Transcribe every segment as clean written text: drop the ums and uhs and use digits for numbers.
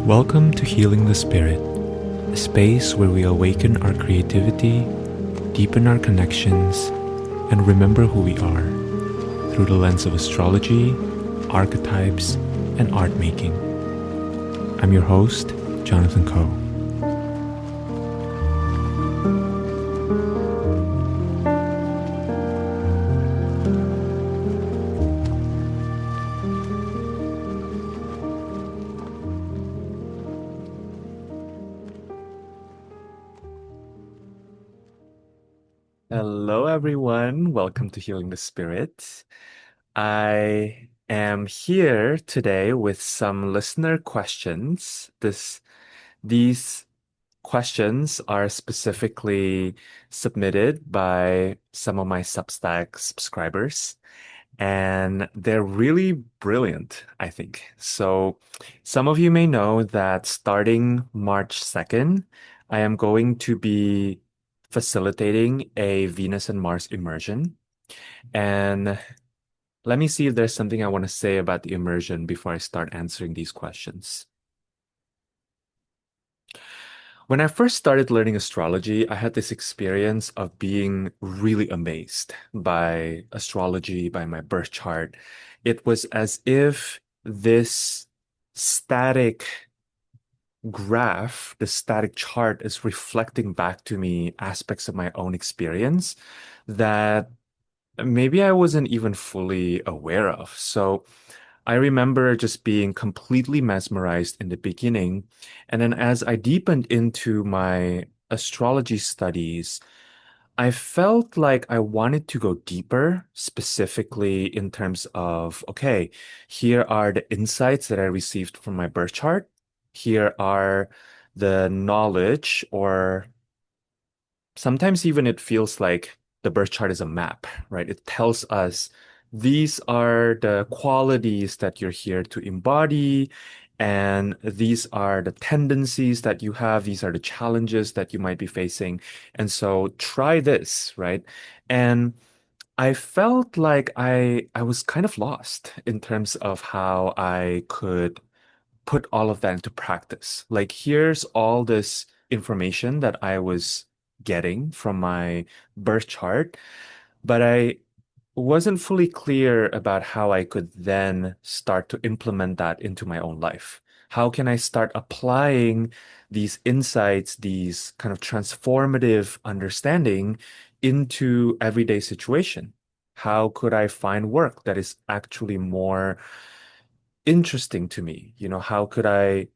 Welcome to Healing the Spirit, a space where we awaken our creativity, deepen our connections, and remember who we are through the lens of astrology, archetypes, and art making. I'm your host, Jonathan Coe. Hello, everyone. Welcome to Healing the Spirit. I am here today with some listener questions. These questions are specifically submitted by some of my Substack subscribers, and they're really brilliant, I think. So, some of you may know that starting March 2nd, I am going to be facilitating a Venus and Mars immersion. And let me see if there's something I want to say about the immersion before I start answering these questions. When I first started learning astrology, I had this experience of being really amazed by astrology, by my birth chart. It was as if this static graph, the static chart is reflecting back to me aspects of my own experience that maybe I wasn't even fully aware of. So I remember just being completely mesmerized in the beginning. And then as I deepened into my astrology studies, I felt like I wanted to go deeper, specifically in terms of, okay, here are the insights that I received from my birth chart. Here are the knowledge, or sometimes even it feels like the birth chart is a map, right? It tells us these are the qualities that you're here to embody, and these are the tendencies that you have. These are the challenges that you might be facing. And so try this, right? And I felt like I was kind of lost in terms of how I could put all of that into practice. Like, here's all this information that I was getting from my birth chart, but I wasn't fully clear about how I could then start to implement that into my own life. How can I start applying these insights, these kind of transformative understanding into everyday situation? How could I find work that is actually more interesting to me? How could I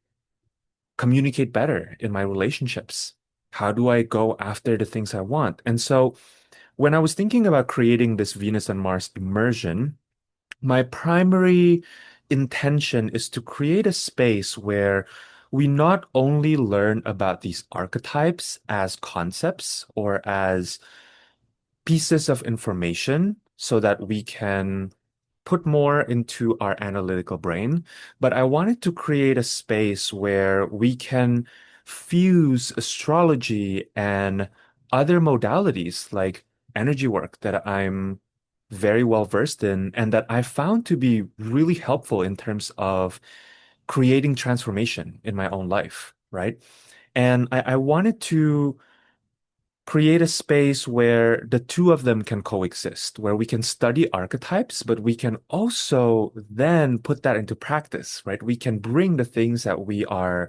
communicate better in my relationships? How do I go after the things I want? And so when I was thinking about creating this Venus and Mars immersion, my primary intention is to create a space where we not only learn about these archetypes as concepts or as pieces of information so that we can put more into our analytical brain, but I wanted to create a space where we can fuse astrology and other modalities like energy work that I'm very well versed in and that I found to be really helpful in terms of creating transformation in my own life, right? And I wanted to create a space where the two of them can coexist, where we can study archetypes, but we can also then put that into practice, right? We can bring the things that we are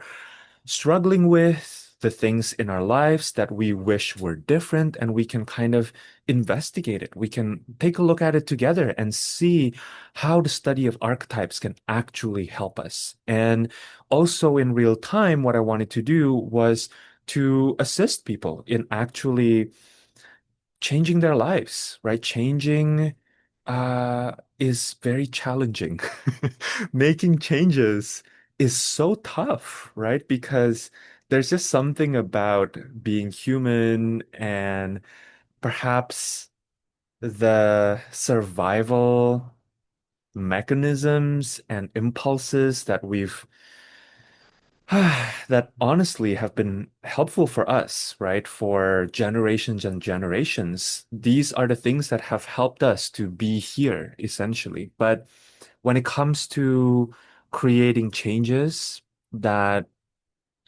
struggling with, the things in our lives that we wish were different, and we can kind of investigate it. We can take a look at it together and see how the study of archetypes can actually help us. And also in real time, what I wanted to do was to assist people in actually changing their lives, right? Changing is very challenging. Making changes is so tough, right? Because there's just something about being human and perhaps the survival mechanisms and impulses that we've that honestly have been helpful for us, right? For generations and generations. These are the things that have helped us to be here, essentially. But when it comes to creating changes, that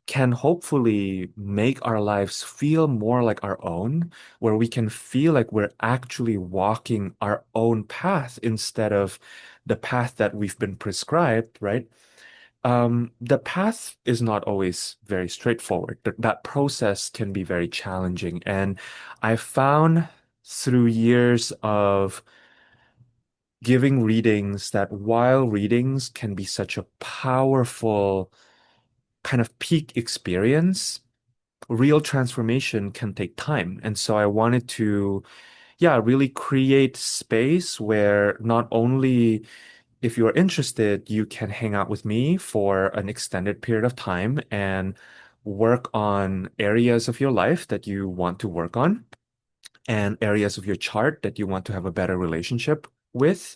can hopefully make our lives feel more like our own, where we can feel like we're actually walking our own path instead of the path that we've been prescribed, right? The path is not always very straightforward. That process can be very challenging. And I found through years of giving readings that while readings can be such a powerful kind of peak experience, real transformation can take time. And so I wanted to, yeah, really create space where not only if you're interested, you can hang out with me for an extended period of time and work on areas of your life that you want to work on and areas of your chart that you want to have a better relationship with,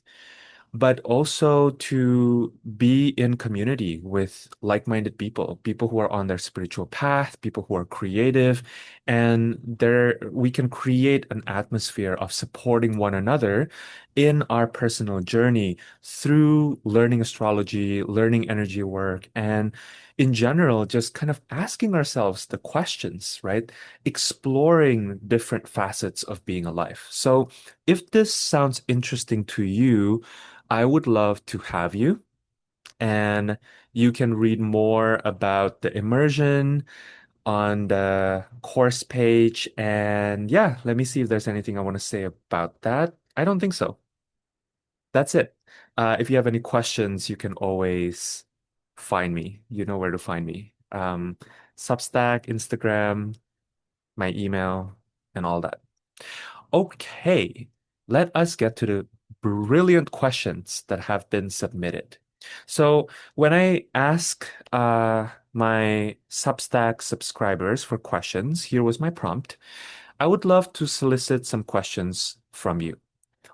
but also to be in community with like-minded people, people who are on their spiritual path, people who are creative, and there we can create an atmosphere of supporting one another in our personal journey through learning astrology, learning energy work, and in general, just kind of asking ourselves the questions, right? Exploring different facets of being alive. So if this sounds interesting to you, I would love to have you, and you can read more about the immersion on the course page. And yeah, let me see if there's anything I want to say about that. I don't think so. That's it. If you have any questions, you can always find me. You know where to find me. Substack, Instagram, my email, and all that. Okay, let us get to the brilliant questions that have been submitted. So, when I ask my Substack subscribers for questions, here was my prompt. I would love to solicit some questions from you.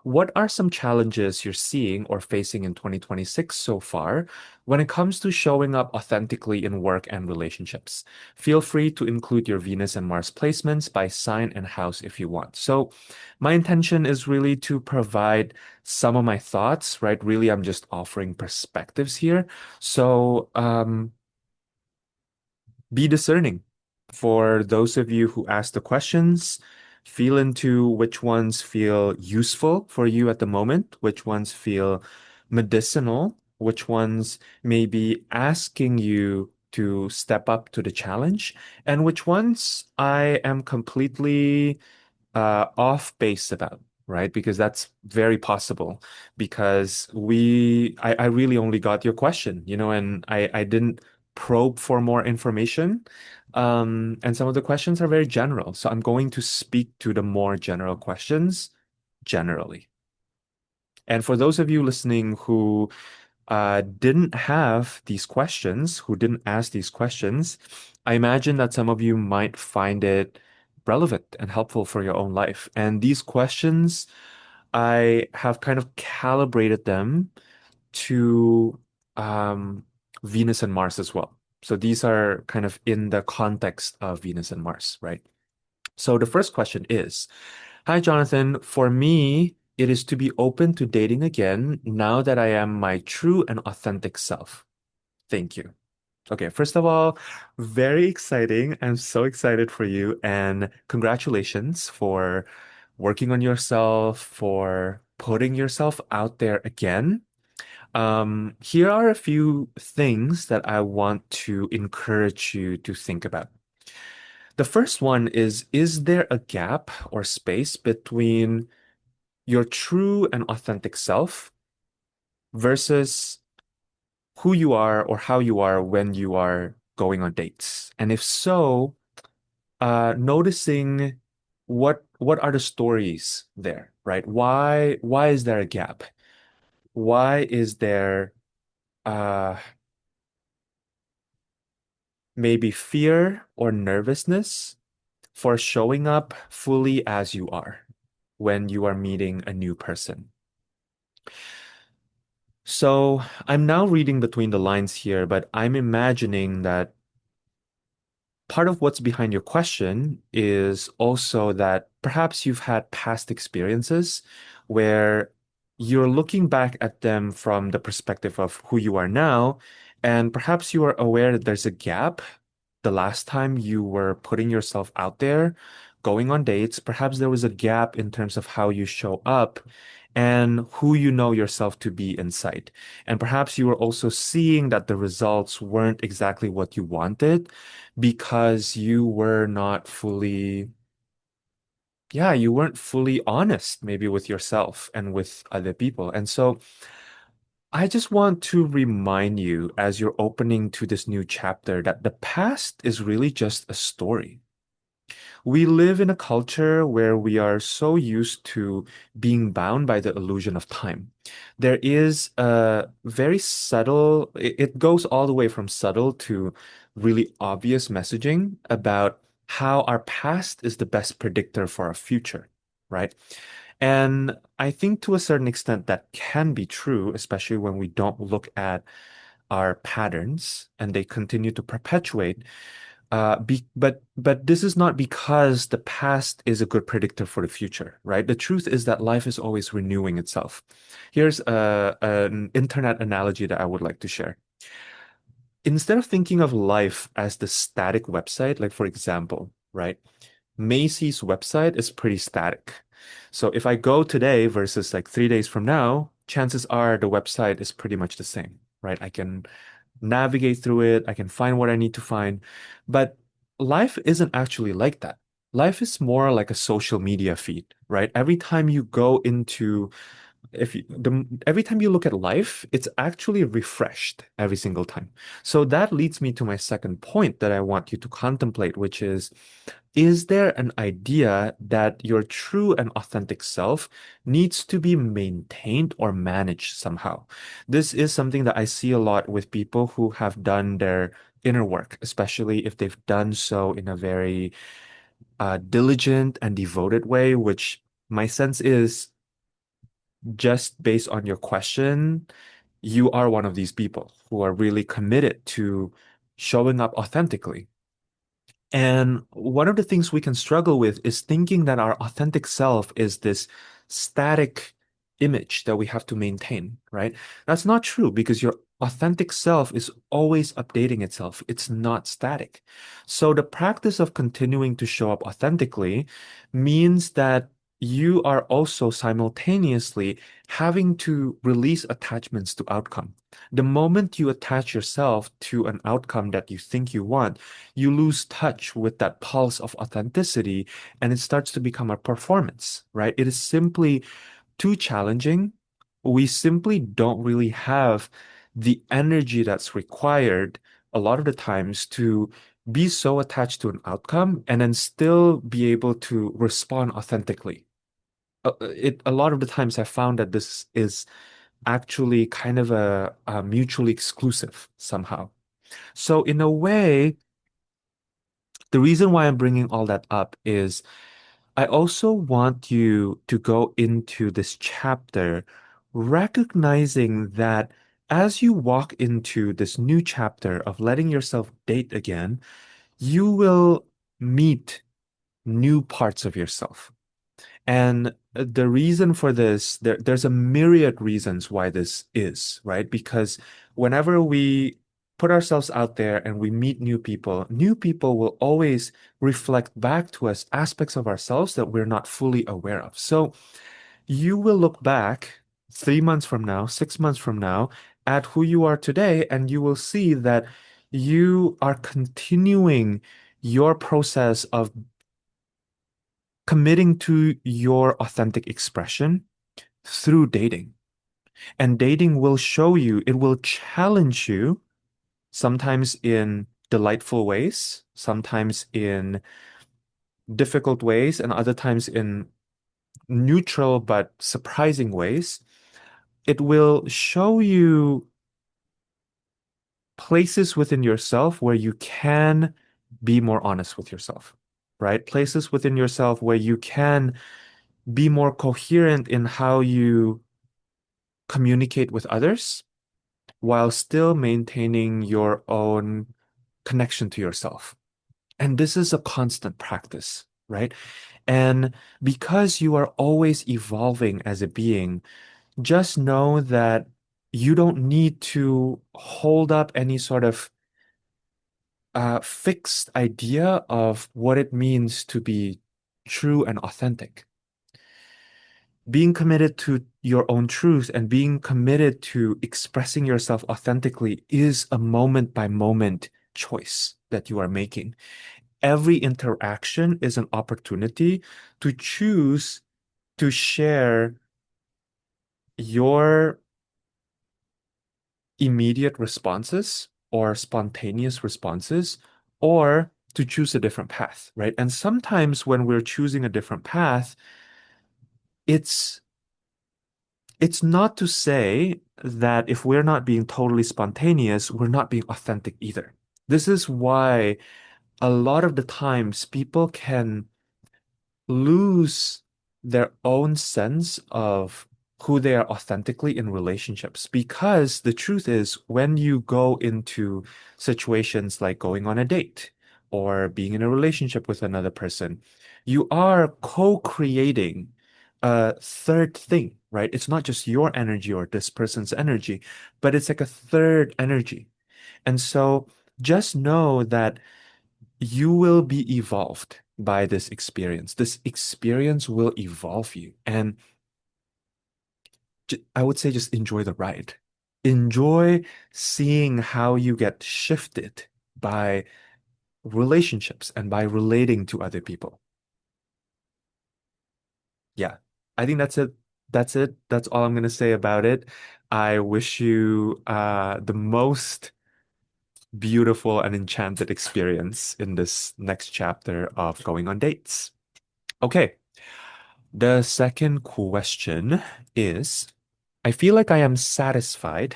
What are some challenges you're seeing or facing in 2026 so far when it comes to showing up authentically in work and relationships? Feel free to include your Venus and Mars placements by sign and house if you want. So, my intention is really to provide some of my thoughts, right? Really, I'm just offering perspectives here. So, be discerning. For those of you who ask the questions, feel into which ones feel useful for you at the moment, which ones feel medicinal, which ones may be asking you to step up to the challenge, and which ones I am completely off base about, right? Because that's very possible because I really only got your question, and I didn't probe for more information. And some of the questions are very general. So I'm going to speak to the more general questions generally. And for those of you listening who didn't have these questions, who didn't ask these questions, I imagine that some of you might find it relevant and helpful for your own life. And these questions, I have kind of calibrated them to um, Venus and Mars as well. So these are kind of in the context of Venus and Mars, right? So the first question is, hi, Jonathan. For me, it is to be open to dating again now that I am my true and authentic self. Thank you. Okay, first of all, very exciting. I'm so excited for you, and congratulations for working on yourself, for putting yourself out there again. Here are a few things that I want to encourage you to think about. The first one is there a gap or space between your true and authentic self versus who you are or how you are when you are going on dates? And if so, noticing what are the stories there, right? Why is there a gap? Why is there uh maybe fear or nervousness for showing up fully as you are when you are meeting a new person? So I'm now reading between the lines here, but I'm imagining that part of what's behind your question is also that perhaps you've had past experiences where you're looking back at them from the perspective of who you are now, And perhaps you are aware that there's a gap. The last time you were putting yourself out there, going on dates, perhaps there was a gap in terms of how you show up and who you know yourself to be inside. And perhaps you were also seeing that the results weren't exactly what you wanted because you were not fully, yeah, you weren't fully honest maybe with yourself and with other people. And so I just want to remind you as you're opening to this new chapter that the past is really just a story. We live in a culture where we are so used to being bound by the illusion of time. There is a very subtle, it goes all the way from subtle to really obvious messaging about how our past is the best predictor for our future, right? And I think to a certain extent that can be true, especially when we don't look at our patterns and they continue to perpetuate. But this is not because the past is a good predictor for the future, right? The truth is that life is always renewing itself. Here's an internet analogy that I would like to share. Instead of thinking of life as the static website, like for example, right? Macy's website is pretty static. So if I go today versus like 3 days from now, chances are the website is pretty much the same, right? I can navigate through it, I can find what I need to find. But life isn't actually like that. Life is more like a social media feed, right? Every time you go into if you, the every time you look at life, it's actually refreshed every single time. So that leads me to my second point that I want you to contemplate, which is there an idea that your true and authentic self needs to be maintained or managed somehow? This is something that I see a lot with people who have done their inner work, especially if they've done so in a very diligent and devoted way, which my sense is just based on your question, you are one of these people who are really committed to showing up authentically. And one of the things we can struggle with is thinking that our authentic self is this static image that we have to maintain, right? That's not true because your authentic self is always updating itself. It's not static. So the practice of continuing to show up authentically means that you are also simultaneously having to release attachments to outcome. The moment you attach yourself to an outcome that you think you want, you lose touch with that pulse of authenticity and it starts to become a performance, right? It is simply too challenging. We simply don't really have the energy that's required a lot of the times to be so attached to an outcome and then still be able to respond authentically. A lot of the times I found that this is actually kind of a mutually exclusive somehow. So in a way, the reason why I'm bringing all that up is I also want you to go into this chapter recognizing that as you walk into this new chapter of letting yourself date again, you will meet new parts of yourself. And the reason for this, there's a myriad reasons why this is, right? Because whenever we put ourselves out there and we meet new people will always reflect back to us aspects of ourselves that we're not fully aware of. So you will look back 3 months from now, 6 months from now, at who you are today, and you will see that you are continuing your process of committing to your authentic expression through dating. And dating will show you, it will challenge you, sometimes in delightful ways, sometimes in difficult ways, and other times in neutral but surprising ways. It will show you places within yourself where you can be more honest with yourself, right? Places within yourself where you can be more coherent in how you communicate with others while still maintaining your own connection to yourself. And this is a constant practice, right? And because you are always evolving as a being, just know that you don't need to hold up any sort of fixed idea of what it means to be true and authentic. Being committed to your own truth and being committed to expressing yourself authentically is a moment by moment choice that you are making. Every interaction is an opportunity to choose to share your immediate responses or spontaneous responses or to choose a different path, right? And sometimes when we're choosing a different path, it's it's not to say that if we're not being totally spontaneous, we're not being authentic either. This is why a lot of the times people can lose their own sense of who they are authentically in relationships. Because the truth is, when you go into situations like going on a date or being in a relationship with another person, you are co-creating a third thing, right? It's not just your energy or this person's energy, but it's like a third energy. And so just know that you will be evolved by this experience. This experience will evolve you. And I would say just enjoy the ride. Enjoy seeing how you get shifted by relationships and by relating to other people. Yeah, I think that's it. That's it. That's all I'm going to say about it. I wish you the most beautiful and enchanted experience in this next chapter of going on dates. Okay. The second question is, I feel like I am satisfied,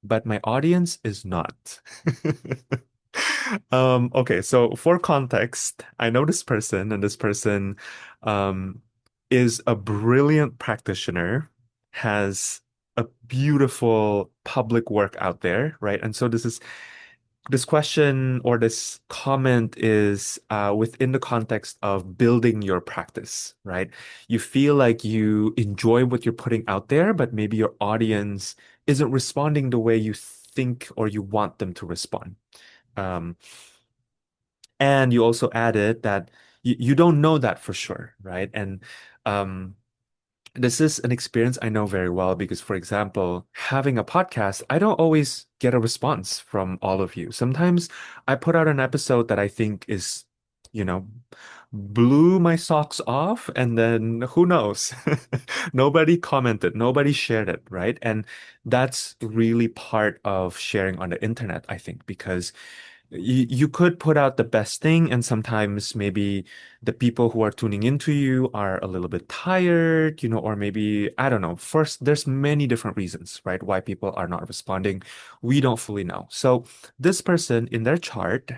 but my audience is not. Okay, so for context, I know this person, and this person um, is a brilliant practitioner, has a beautiful public work out there, right? And so this question or this comment is within the context of building your practice, right? You feel like you enjoy what you're putting out there, but maybe your audience isn't responding the way you think or you want them to respond. Um, and you also added that you don't know that for sure, right? And um, this is an experience I know very well because, for example, having a podcast, I don't always get a response from all of you. Sometimes I put out an episode that I think is, you know, blew my socks off, and then who knows? Nobody commented, nobody shared it, right? And that's really part of sharing on the internet, I think, because you could put out the best thing, and sometimes maybe the people who are tuning into you are a little bit tired, or maybe, I don't know. First, there's many different reasons, right? Why people are not responding. We don't fully know. So this person in their chart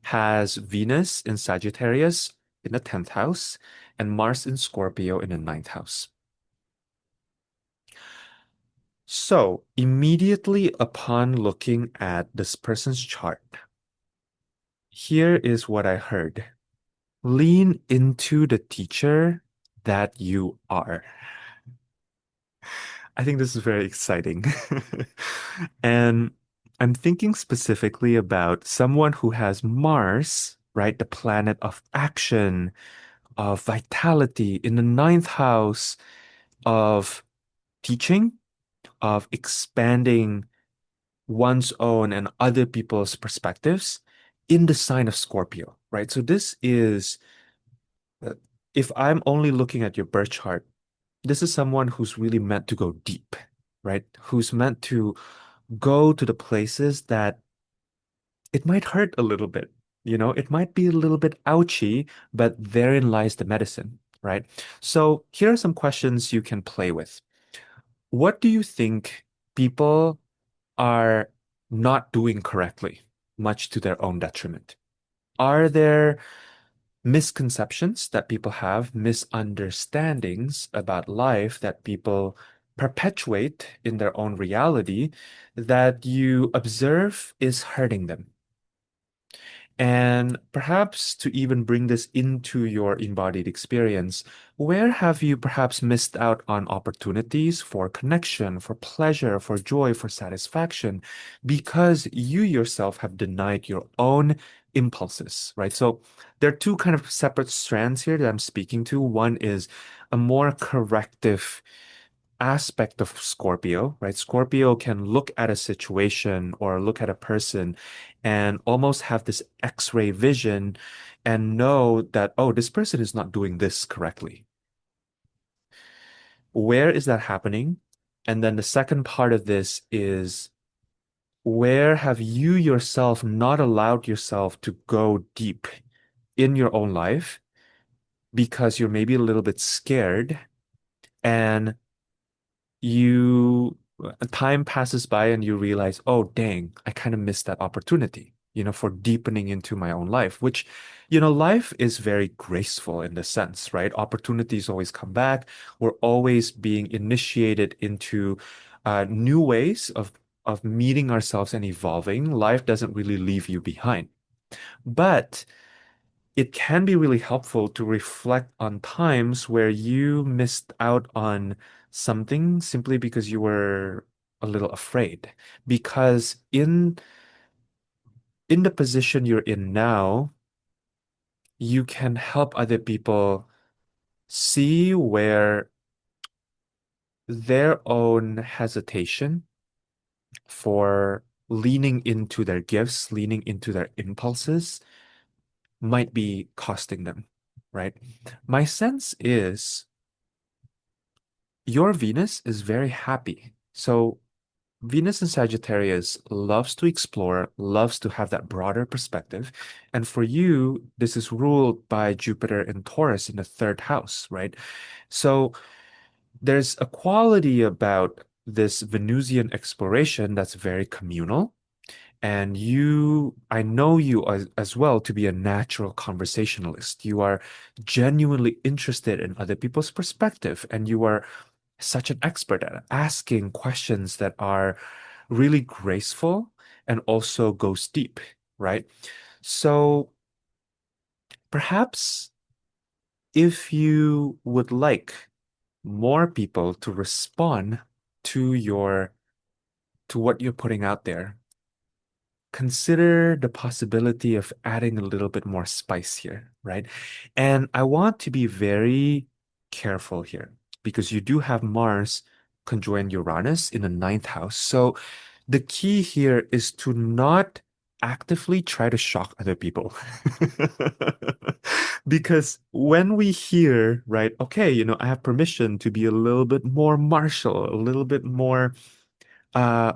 has Venus in Sagittarius in the 10th house and Mars in Scorpio in the ninth house. So immediately upon looking at this person's chart, here is what I heard. Lean into the teacher that you are. I think this is very exciting. And I'm thinking specifically about someone who has Mars, right? The planet of action, of vitality in the ninth house, of teaching, of expanding one's own and other people's perspectives in the sign of Scorpio, right? So this is, uh, if I'm only looking at your birth chart, this is someone who's really meant to go deep, right? Who's meant to go to the places that it might hurt a little bit. It might be a little bit ouchy, but therein lies the medicine, right? So here are some questions you can play with. What do you think people are not doing correctly, much to their own detriment? Are there misconceptions that people have, misunderstandings about life that people perpetuate in their own reality that you observe is hurting them? And perhaps to even bring this into your embodied experience, where have you perhaps missed out on opportunities for connection, for pleasure, for joy, for satisfaction, because you yourself have denied your own impulses, right? So there are two kind of separate strands here that I'm speaking to. One is a more corrective aspect of Scorpio, right? Scorpio can look at a situation or look at a person and almost have this X-ray vision and know that, oh, this person is not doing this correctly. Where is that happening? And then the second part of this is where have you yourself not allowed yourself to go deep in your own life because you're maybe a little bit scared and you time passes by and you realize, oh, dang, I kind of missed that opportunity, for deepening into my own life, which, life is very graceful in the sense, right? Opportunities always come back. We're always being initiated into new ways of meeting ourselves and evolving. Life doesn't really leave you behind. But it can be really helpful to reflect on times where you missed out on something simply because you were a little afraid. Because in the position you're in now, you can help other people see where their own hesitation for leaning into their gifts, leaning into their impulses might be costing them, right? My sense is your Venus is very happy. So Venus in Sagittarius loves to explore, loves to have that broader perspective. And for you, this is ruled by Jupiter and Taurus in the third house, right? So there's a quality about this Venusian exploration that's very communal. And I know you as well to be a natural conversationalist. You are genuinely interested in other people's perspective, and you are such an expert at asking questions that are really graceful and also goes deep, right? So perhaps if you would like more people to respond to to what you're putting out there, consider the possibility of adding a little bit more spice here, right? And I want to be very careful here because you do have Mars conjoined Uranus in the ninth house. So the key here is to not actively try to shock other people. Because when we hear, right, okay, I have permission to be a little bit more martial, a little bit more uh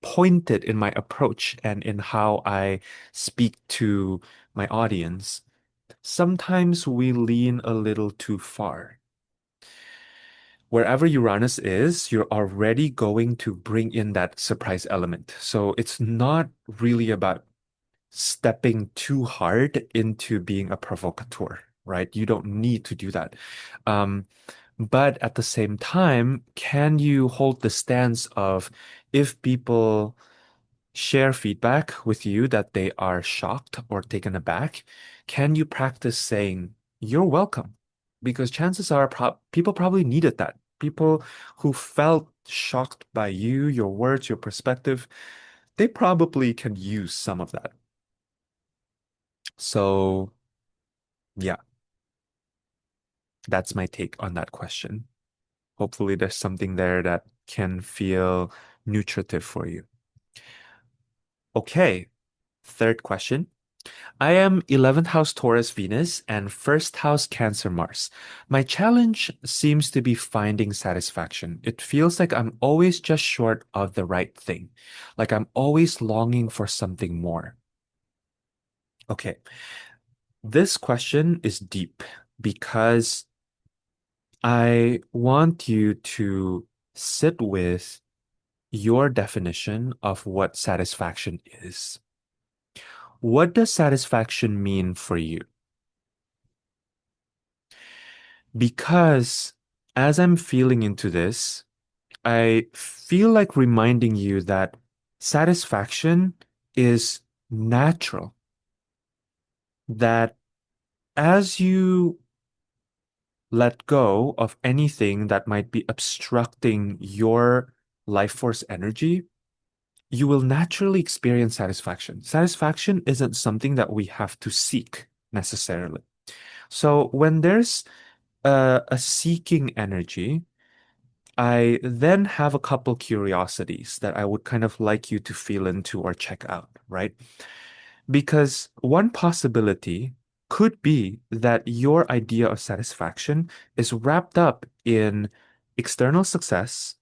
pointed in my approach and in how I speak to my audience, sometimes we lean a little too far. Wherever Uranus is, you're already going to bring in that surprise element. So it's not really about stepping too hard into being a provocateur, right? You don't need to do that. Um, but at the same time, can you hold the stance of if people share feedback with you that they are shocked or taken aback, can you practice saying, you're welcome? Because chances are people probably needed that. People who felt shocked by you, your words, your perspective, they probably can use some of that. So, yeah, that's my take on that question. Hopefully, there's something there that can feel nutritive for you. Okay, third question. I am 11th house Taurus Venus and first house Cancer Mars. My challenge seems to be finding satisfaction. It feels like I'm always just short of the right thing, like I'm always longing for something more. Okay, this question is deep because I want you to sit with your definition of what satisfaction is. What does satisfaction mean for you? Because as I'm feeling into this, I feel like reminding you that satisfaction is natural. that as you let go of anything that might be obstructing your life force energy, you will naturally experience satisfaction. Satisfaction isn't something that we have to seek necessarily. So when there's a seeking energy, I then have a couple curiosities that I would kind of like you to feel into or check out, right? Because one possibility could be that your idea of satisfaction is wrapped up in external success,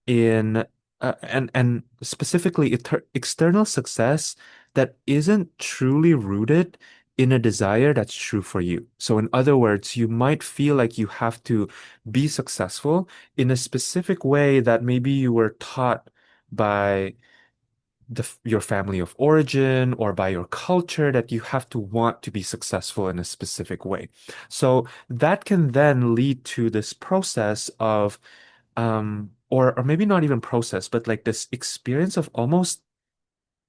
in and specifically external success that isn't truly rooted in a desire that's true for you. So in other words, you might feel like you have to be successful in a specific way that maybe you were taught by your family of origin or by your culture, that you have to want to be successful in a specific way. So that can then lead to this process of or maybe not even process, but like this experience of almost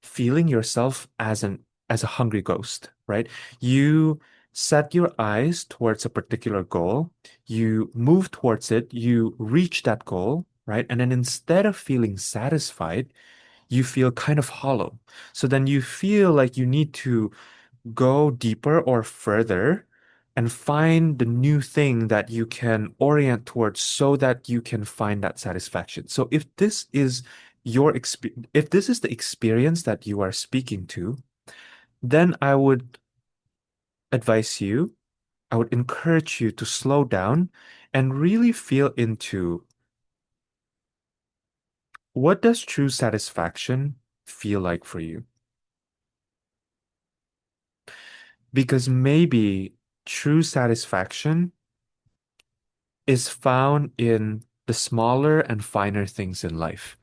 feeling yourself as a hungry ghost, right? You set your eyes towards a particular goal, you move towards it, you reach that goal, right? And then instead of feeling satisfied, you feel kind of hollow. So then you feel like you need to go deeper or further and find the new thing that you can orient towards so that you can find that satisfaction. So if this is the experience that you are speaking to, then advise you, I would encourage you to slow down and really feel into what does true satisfaction feel like for you? Because maybe true satisfaction is found in the smaller and finer things in life.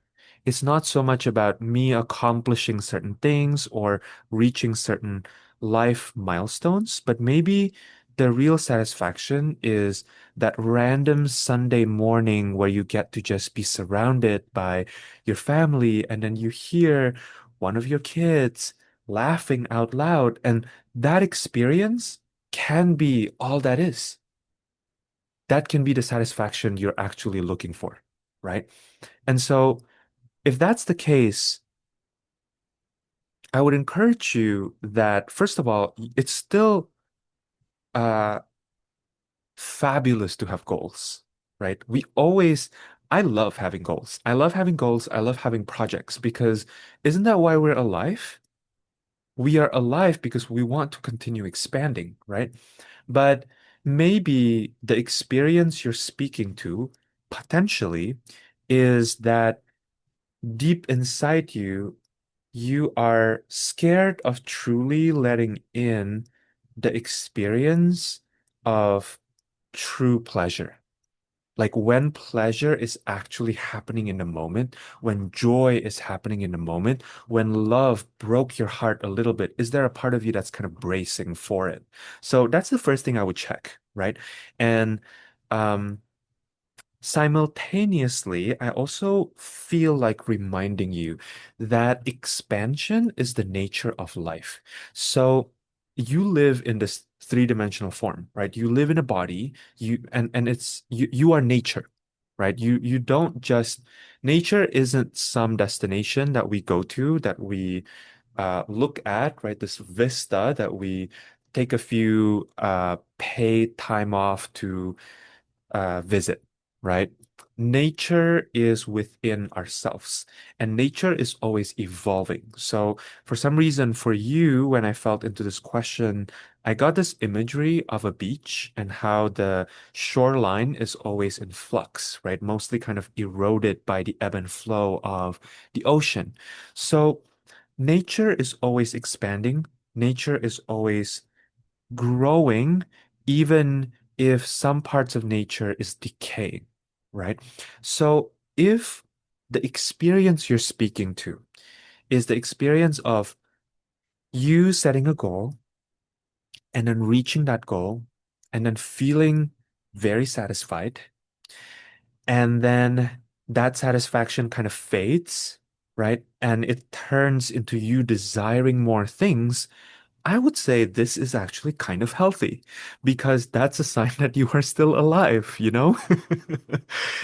It's not so much about me accomplishing certain things or reaching certain life milestones, but maybe the real satisfaction is that random Sunday morning where you get to just be surrounded by your family and then you hear one of your kids laughing out loud. And that experience can be all that is. That can be the satisfaction you're actually looking for, right? And so, if that's the case, I would encourage you that, first of all, it's still uh, fabulous to have goals, right? I love having goals. I love having goals. I love having projects because isn't that why we're alive? We are alive because we want to continue expanding, right? But maybe the experience you're speaking to potentially is that deep inside you, you are scared of truly letting in the experience of true pleasure. Like when pleasure is actually happening in the moment, when joy is happening in the moment, when love broke your heart a little bit, is there a part of you that's kind of bracing for it? So that's the first thing I would check, right? And um, simultaneously, I also feel like reminding you that expansion is the nature of life. So you live in this three-dimensional form, right? You live in a body, and it's you are nature, right? You don't just nature isn't some destination that we go to that we look at, right? This vista that we take a few paid time off to visit, right? Nature is within ourselves, and nature is always evolving. So, for some reason, for you, when I felt into this question, I got this imagery of a beach and how the shoreline is always in flux, right? Mostly kind of eroded by the ebb and flow of the ocean. So, nature is always expanding, nature is always growing, even if some parts of nature is decaying, right? So if the experience you're speaking to is the experience of you setting a goal and then reaching that goal and then feeling very satisfied, and then that satisfaction kind of fades, right? And it turns into you desiring more things. I would say this is actually kind of healthy because that's a sign that you are still alive, you know?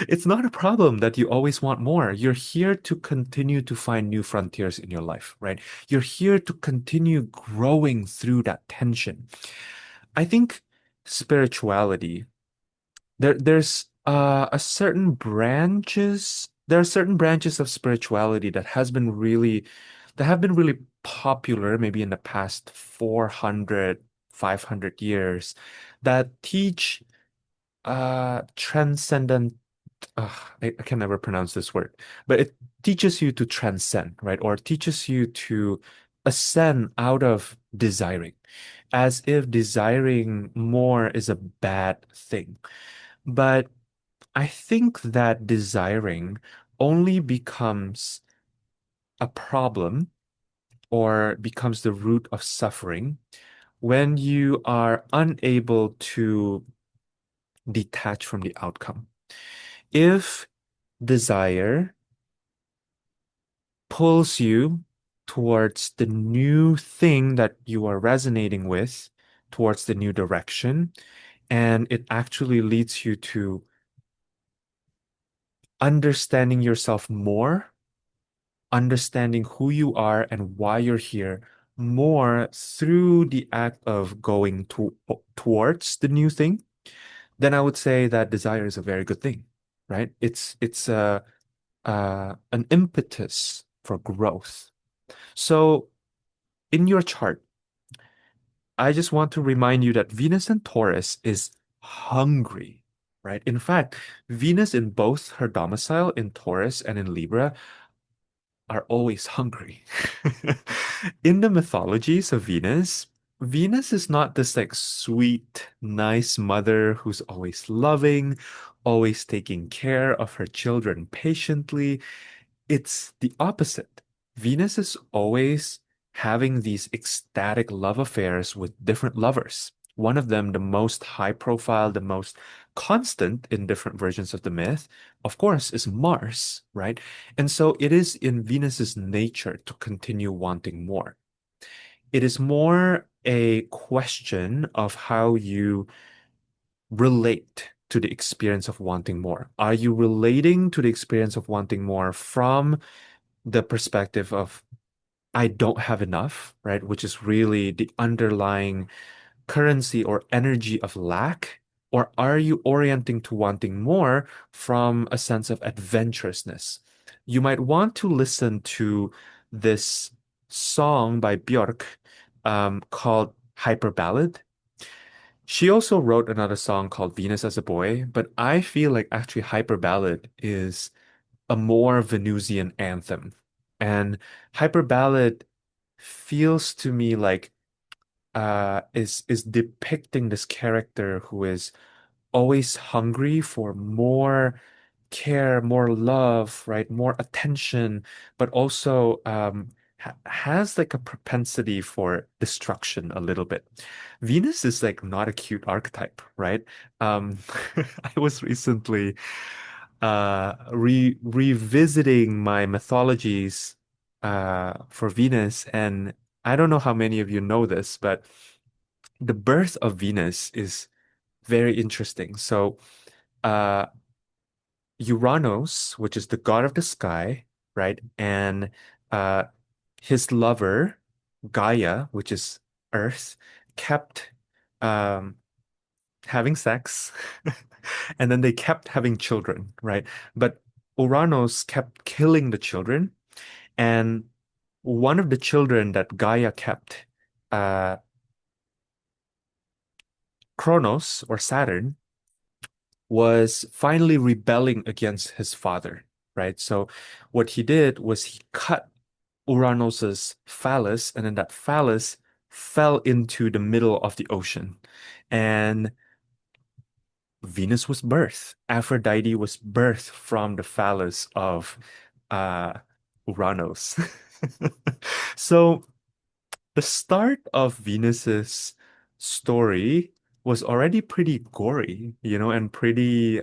It's not a problem that you always want more. You're here to continue to find new frontiers in your life, right? You're here to continue growing through that tension. I think spirituality, there's a certain branches, there are certain branches of spirituality that have been really popular maybe in the past 400, 500 years that teach transcendent I can never pronounce this word, but it teaches you to transcend, right? Or teaches you to ascend out of desiring, as if desiring more is a bad thing. But I think that desiring only becomes a problem or becomes the root of suffering when you are unable to detach from the outcome. If desire pulls you towards the new thing that you are resonating with, towards the new direction, and it actually leads you to understanding yourself more, understanding who you are and why you're here more through the act of going towards the new thing, then I would say that desire is a very good thing, right? It's an impetus for growth. So in your chart, I just want to remind you that Venus in Taurus is hungry, right? In fact, Venus in both her domicile in Taurus and in Libra are always hungry. In the mythologies of Venus, Venus is not this like sweet, nice mother who's always loving, always taking care of her children patiently. It's the opposite. Venus is always having these ecstatic love affairs with different lovers. One of them, the most high profile, the most constant in different versions of the myth, of course, is Mars, right? And so it is in Venus's nature to continue wanting more. It is more a question of how you relate to the experience of wanting more. Are you relating to the experience of wanting more from the perspective of I don't have enough, right? Which is really the underlying currency or energy of lack? Or are you orienting to wanting more from a sense of adventurousness? You might want to listen to this song by Björk called Hyper Ballad. She also wrote another song called Venus as a Boy, but I feel like actually Hyper Ballad is a more Venusian anthem. And Hyper Ballad feels to me like is depicting this character who is always hungry for more care, more love, right? More attention, but also has like a propensity for destruction a little bit. Venus is like not a cute archetype, right? Um, I was recently revisiting my mythologies for Venus, and I don't know how many of you know this, but the birth of Venus is very interesting. So, uh, Uranus, which is the god of the sky, right, and uh, his lover, Gaia, which is Earth, kept um, having sex, and then they kept having children, right? But Uranus kept killing the children, and one of the children that Gaia kept, uh, Kronos or Saturn, was finally rebelling against his father, right? So what he did was he cut Uranus's phallus, and then that phallus fell into the middle of the ocean. And Venus was birthed. Aphrodite was birthed from the phallus of uh, Uranus. So the start of Venus's story was already pretty gory, and pretty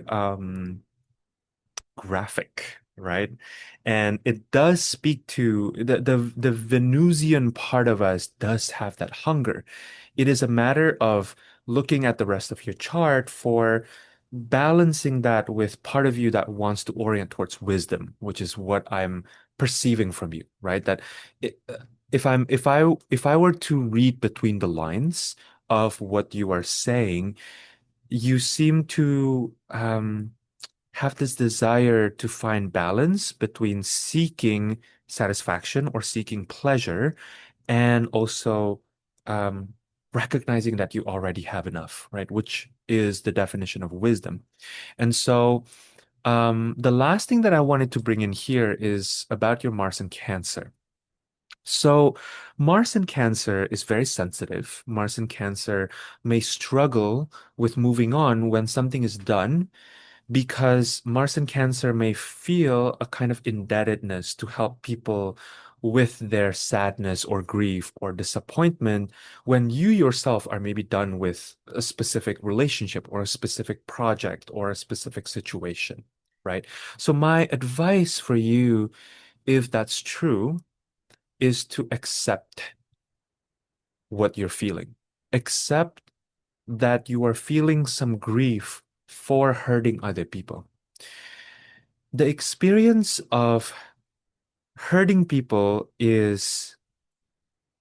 graphic. right? And it does speak to the Venusian part of us does have that hunger. It is a matter of looking at the rest of your chart for balancing that with part of you that wants to orient towards wisdom, which is what I'm perceiving from you, right? That it, if I were to read between the lines of what you are saying, you seem to have this desire to find balance between seeking satisfaction or seeking pleasure and also um, recognizing that you already have enough, right? Which is the definition of wisdom. And so the last thing that I wanted to bring in here is about your Mars and Cancer. So, Mars in Cancer is very sensitive. Mars in Cancer may struggle with moving on when something is done because Mars in Cancer may feel a kind of indebtedness to help people with their sadness or grief or disappointment when you yourself are maybe done with a specific relationship or a specific project or a specific situation, right? So, my advice for you, if that's true, is to accept what you're feeling. Accept that you are feeling some grief for hurting other people. The experience of hurting people is,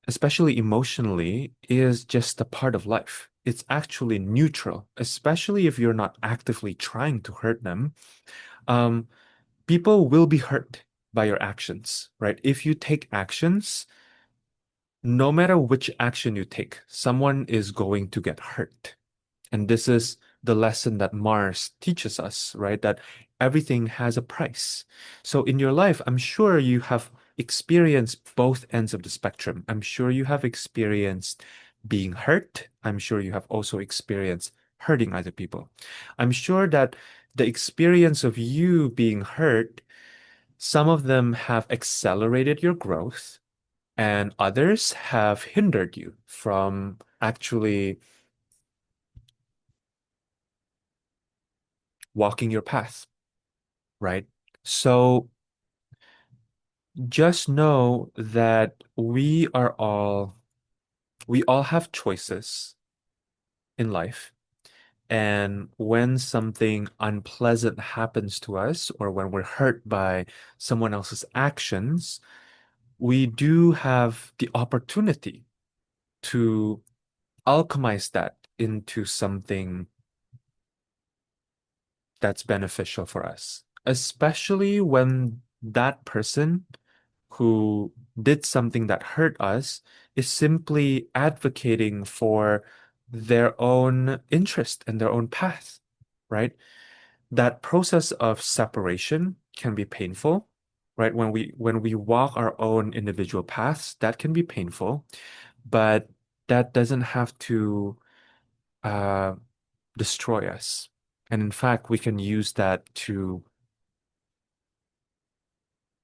especially emotionally, is just a part of life. It's actually neutral, especially if you're not actively trying to hurt them. Um, People will be hurt by your actions, right? If you take actions, no matter which action you take, someone is going to get hurt. And this is the lesson that Mars teaches us, right? That everything has a price. So in your life, I'm sure you have experienced both ends of the spectrum. I'm sure you have experienced being hurt. I'm sure you have also experienced hurting other people. I'm sure that the experience of you being hurt, some of them have accelerated your growth, and others have hindered you from actually walking your path, right? So just know that we all have choices in life. And when something unpleasant happens to us, or when we're hurt by someone else's actions, we do have the opportunity to alchemize that into something that's beneficial for us, especially when that person who did something that hurt us is simply advocating for their own interest and their own path, right? That process of separation can be painful, right? When we walk our own individual paths, that can be painful, but that doesn't have to uh, destroy us. And in fact, we can use that to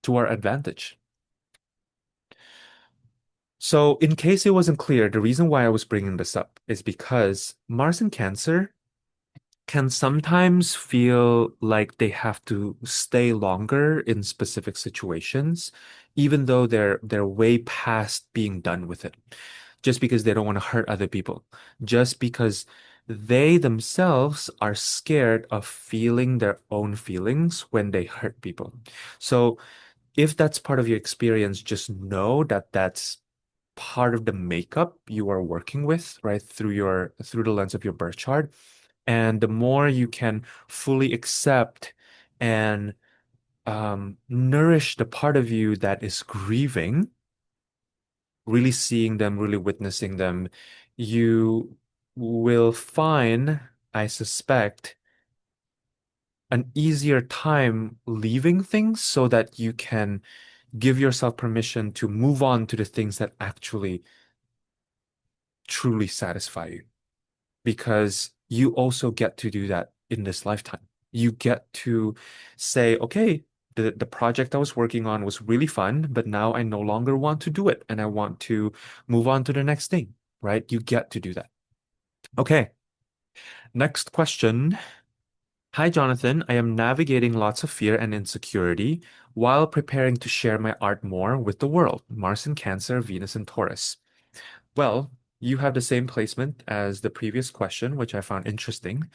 our advantage. So, in case it wasn't clear, the reason why I was bringing this up is because Mars in Cancer can sometimes feel like they have to stay longer in specific situations, even though they're way past being done with it, just because they don't want to hurt other people, just because they themselves are scared of feeling their own feelings when they hurt people. So, if that's part of your experience, just know that that's part of the makeup you are working with, right, through the lens of your birth chart. And the more you can fully accept and nourish the part of you that is grieving, really seeing them, really witnessing them, you will find, I suspect, an easier time leaving things so that you can give yourself permission to move on to the things that actually truly satisfy you. Because you also get to do that in this lifetime. You get to say, okay, the project I was working on was really fun, but now I no longer want to do it and I want to move on to the next thing, right? You get to do that. Okay, next question. Hi, Jonathan. I am navigating lots of fear and insecurity while preparing to share my art more with the world. Mars in Cancer, Venus in Taurus. Well, you have the same placement as the previous question, which I found interesting.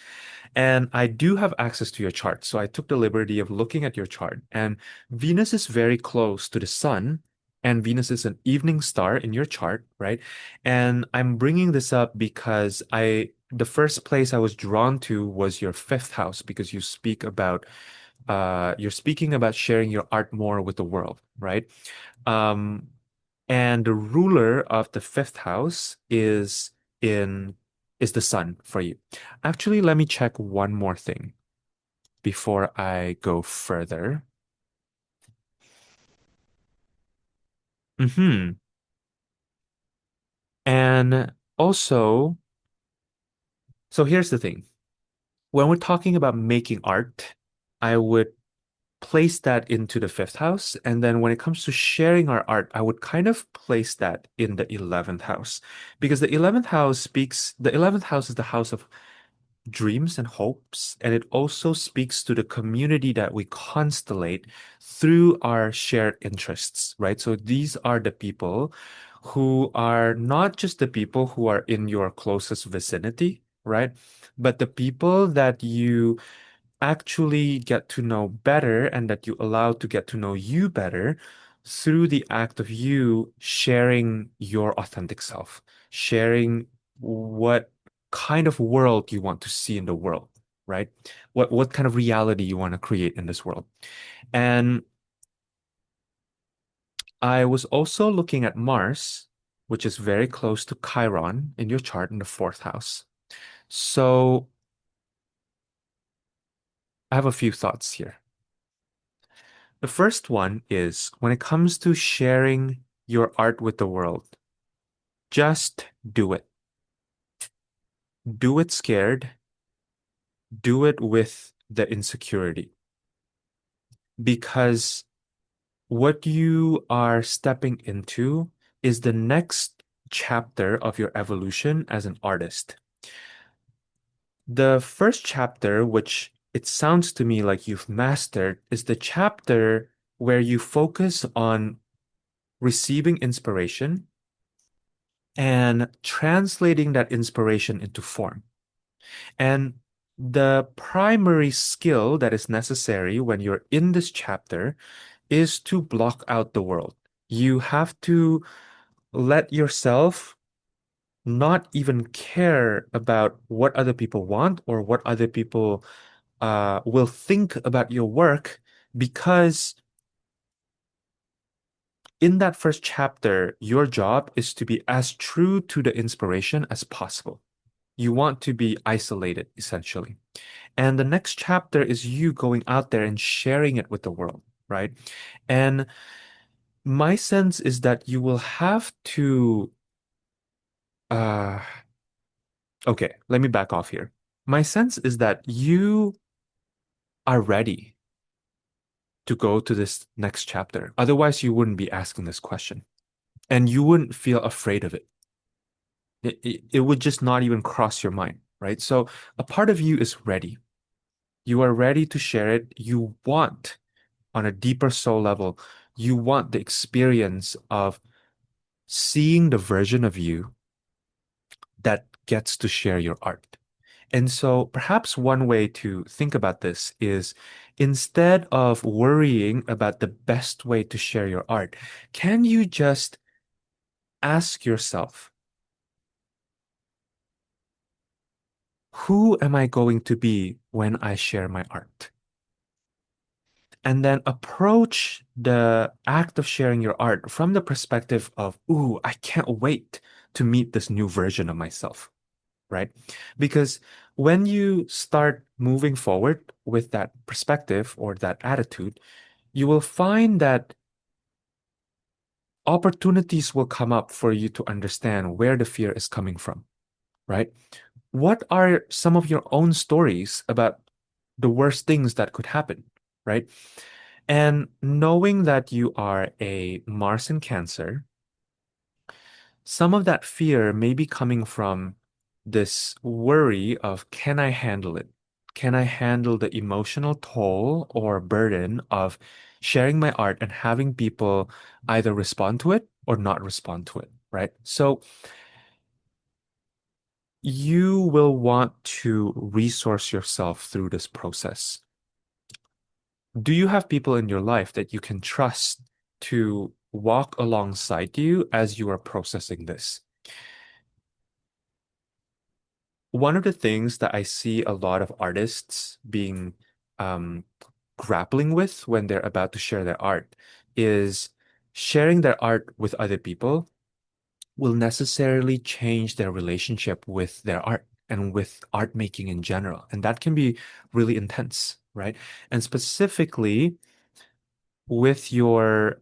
And I do have access to your chart. So I took the liberty of looking at your chart. And Venus is very close to the sun. And Venus is an evening star in your chart, right? And I'm bringing this up because the first place I was drawn to was your fifth house because you're speaking about sharing your art more with the world, right? Um, and the ruler of the fifth house in is the sun for you. Actually, let me check one more thing before I go further. Hmm. And also, so here's the thing. When we're talking about making art, I would place that into the fifth house. And then when it comes to sharing our art, I would kind of place that in the 11th house because the 11th house is the house of dreams and hopes. And it also speaks to the community that we constellate through our shared interests, right? So these are the people who are not just the people who are in your closest vicinity, right? But the people that you actually get to know better and that you allow to get to know you better through the act of you sharing your authentic self, sharing what kind of world you want to see in the world, right? What kind of reality you want to create in this world. And I was also looking at Mars, which is very close to Chiron in your chart in the fourth house. So I have a few thoughts here. The first one is when it comes to sharing your art with the world, just do it. Do it scared, do it with the insecurity. Because what you are stepping into is the next chapter of your evolution as an artist. The first chapter, which it sounds to me like you've mastered, is the chapter where you focus on receiving inspiration and translating that inspiration into form. And the primary skill that is necessary when you're in this chapter is to block out the world. You have to let yourself not even care about what other people want or what other people will think about your work because in that first chapter, your job is to be as true to the inspiration as possible. You want to be isolated, essentially. And the next chapter is you going out there and sharing it with the world, right? And my sense is that you will have to, uh, okay, let me back off here. My sense is that you are ready to go to this next chapter. Otherwise, you wouldn't be asking this question and you wouldn't feel afraid of it. It would just not even cross your mind, right? So a part of you is ready. You are ready to share it. You want, on a deeper soul level, you want the experience of seeing the version of you that gets to share your art. And so perhaps one way to think about this is instead of worrying about the best way to share your art, can you just ask yourself, who am I going to be when I share my art? And then approach the act of sharing your art from the perspective of, ooh, I can't wait to meet this new version of myself, right? Because when you start moving forward with that perspective or that attitude, you will find that opportunities will come up for you to understand where the fear is coming from, right? What are some of your own stories about the worst things that could happen, right? And knowing that you are a Mars in Cancer, some of that fear may be coming from this worry of, can I handle it? Can I handle the emotional toll or burden of sharing my art and having people either respond to it or not respond to it, right? So you will want to resource yourself through this process. Do you have people in your life that you can trust to walk alongside you as you are processing this? One of the things that I see a lot of artists being um, grappling with when they're about to share their art is sharing their art with other people will necessarily change their relationship with their art and with art making in general. And that can be really intense, right? And specifically, with your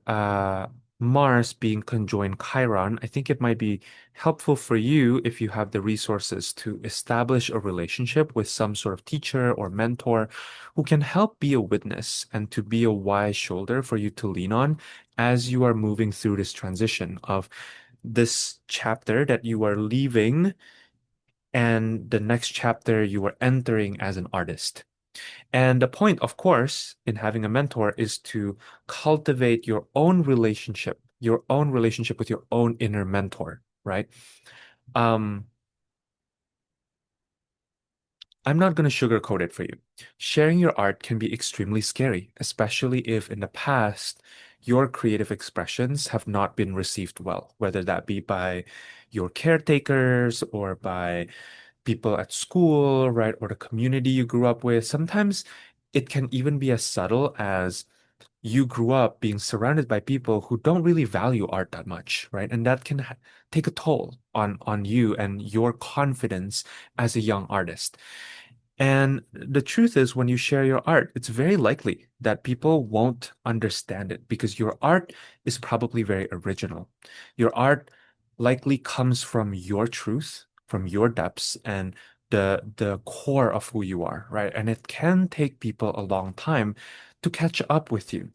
Mars being conjoined Chiron, I think it might be helpful for you if you have the resources to establish a relationship with some sort of teacher or mentor who can help be a witness and to be a wise shoulder for you to lean on as you are moving through this transition of this chapter that you are leaving and the next chapter you are entering as an artist. And the point, of course, in having a mentor is to cultivate your own relationship with your own inner mentor, right? Um, I'm not going to sugarcoat it for you. Sharing your art can be extremely scary, especially if in the past your creative expressions have not been received well, whether that be by your caretakers or by people at school, right? Or the community you grew up with. Sometimes it can even be as subtle as you grew up being surrounded by people who don't really value art that much, right? And that can take a toll on you and your confidence as a young artist. And the truth is, when you share your art, it's very likely that people won't understand it because your art is probably very original. Your art likely comes from your truth, from your depths, and the core of who you are, right? And it can take people a long time to catch up with you.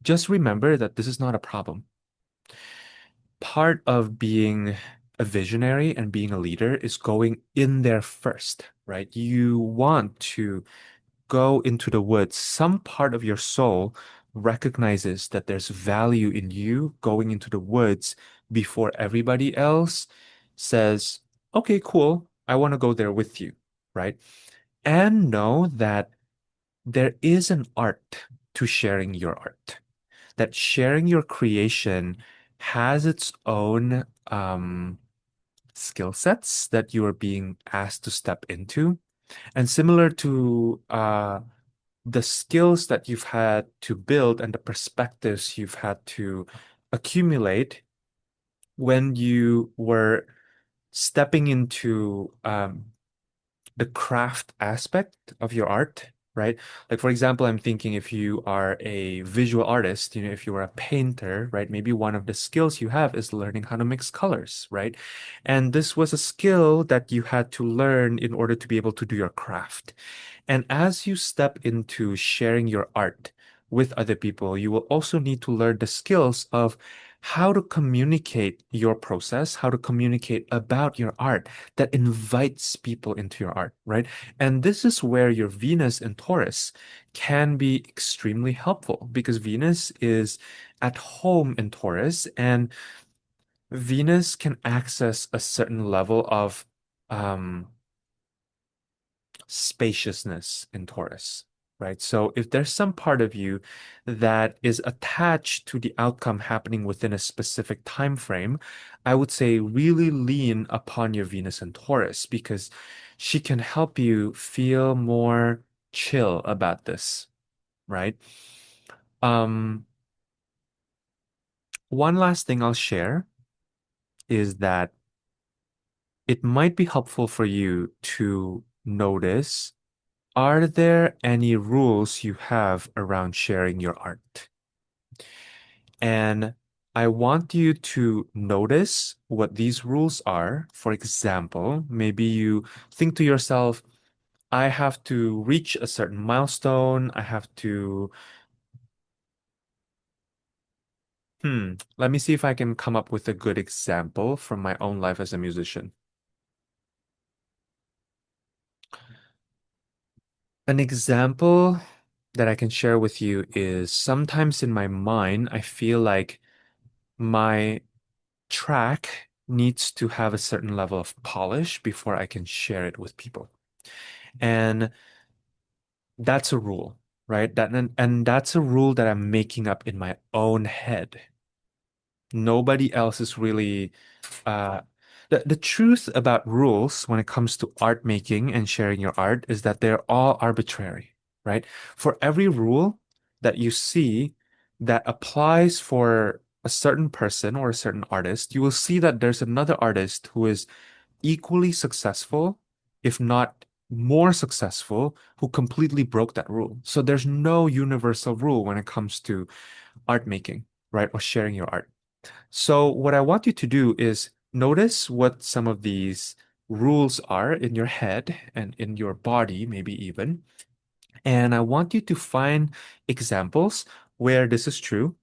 Just remember that this is not a problem. Part of being a visionary and being a leader is going in there first, right? You want to go into the woods. Some part of your soul recognizes that there's value in you going into the woods before everybody else says, okay, cool, I want to go there with you, right? And know that there is an art to sharing your art, that sharing your creation has its own skill sets that you are being asked to step into. And similar to the skills that you've had to build and the perspectives you've had to accumulate when you were stepping into the craft aspect of your art, right? Like, for example, I'm thinking if you are a visual artist, if you are a painter, right? Maybe one of the skills you have is learning how to mix colors, right? And this was a skill that you had to learn in order to be able to do your craft. And as you step into sharing your art with other people, you will also need to learn the skills of how to communicate your process, how to communicate about your art that invites people into your art, right? And this is where your Venus and Taurus can be extremely helpful because Venus is at home in Taurus and Venus can access a certain level of um, spaciousness in Taurus, right? So if there's some part of you that is attached to the outcome happening within a specific time frame, I would say really lean upon your Venus in Taurus because she can help you feel more chill about this, right? Um, one last thing I'll share is that it might be helpful for you to notice. Are there any rules you have around sharing your art? And I want you to notice what these rules are. For example, maybe you think to yourself, I have to reach a certain milestone. Let me see if I can come up with a good example from my own life as a musician. An example that I can share with you is sometimes in my mind, I feel like my track needs to have a certain level of polish before I can share it with people. And that's a rule, right? And that's a rule that I'm making up in my own head. Nobody else is really uh the truth about rules when it comes to art making and sharing your art is that they're all arbitrary, right? For every rule that you see that applies for a certain person or a certain artist, you will see that there's another artist who is equally successful, if not more successful, who completely broke that rule. So there's no universal rule when it comes to art making, right? Or sharing your art. So what I want you to do is notice what some of these rules are in your head and in your body, maybe even. And I want you to find examples where this is true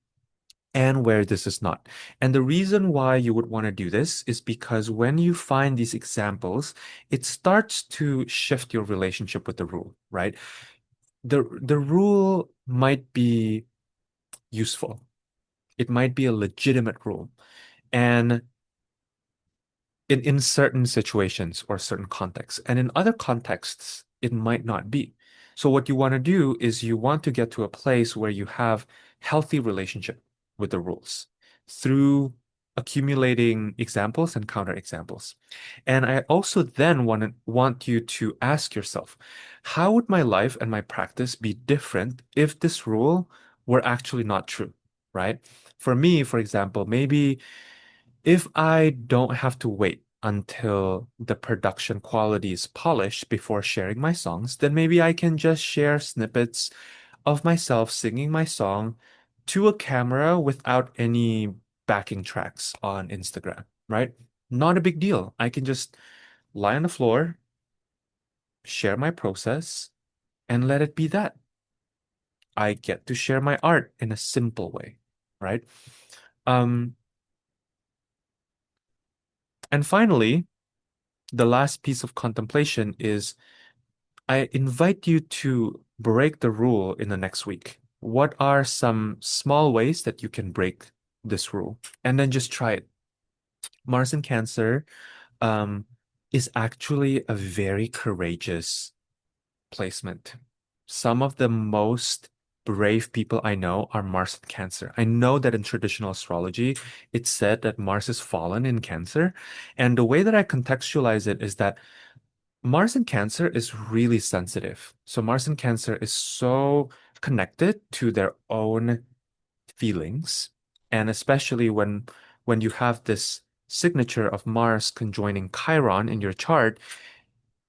and where this is not. And the reason why you would want to do this is because when you find these examples, it starts to shift your relationship with the rule, right? The rule might be useful. It might be a legitimate rule. And in certain situations or certain contexts. And in other contexts, it might not be. So what you want to do is you want to get to a place where you have healthy relationship with the rules through accumulating examples and counterexamples. And I also then want you to ask yourself, how would my life and my practice be different if this rule were actually not true, right? For me, for example, maybe if I don't have to wait until the production quality is polished before sharing my songs, then maybe I can just share snippets of myself singing my song to a camera without any backing tracks on Instagram, right? Not a big deal. I can just lie on the floor, share my process, and let it be that. I get to share my art in a simple way, right? Um, and finally, the last piece of contemplation is I invite you to break the rule in the next week. What are some small ways that you can break this rule? And then just try it. Mars in Cancer um, is actually a very courageous placement. Some of the most brave people I know are Mars in Cancer. I know that in traditional astrology, it's said that Mars is fallen in Cancer. And the way that I contextualize it is that Mars in Cancer is really sensitive. So Mars in Cancer is so connected to their own feelings. And especially when you have this signature of Mars conjoining Chiron in your chart,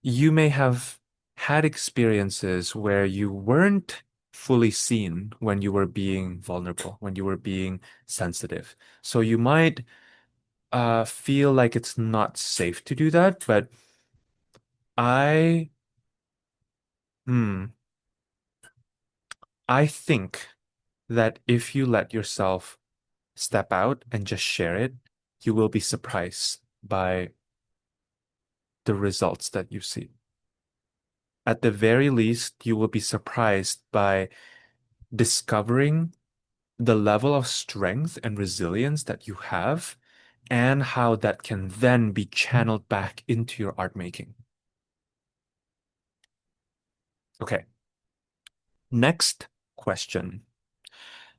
you may have had experiences where you weren't fully seen when you were being vulnerable, when you were being sensitive. So you might feel like it's not safe to do that, but I hmm, I think that if you let yourself step out and just share it, you will be surprised by the results that you see. At the very least, you will be surprised by discovering the level of strength and resilience that you have and how that can then be channeled back into your art making. Okay, next question.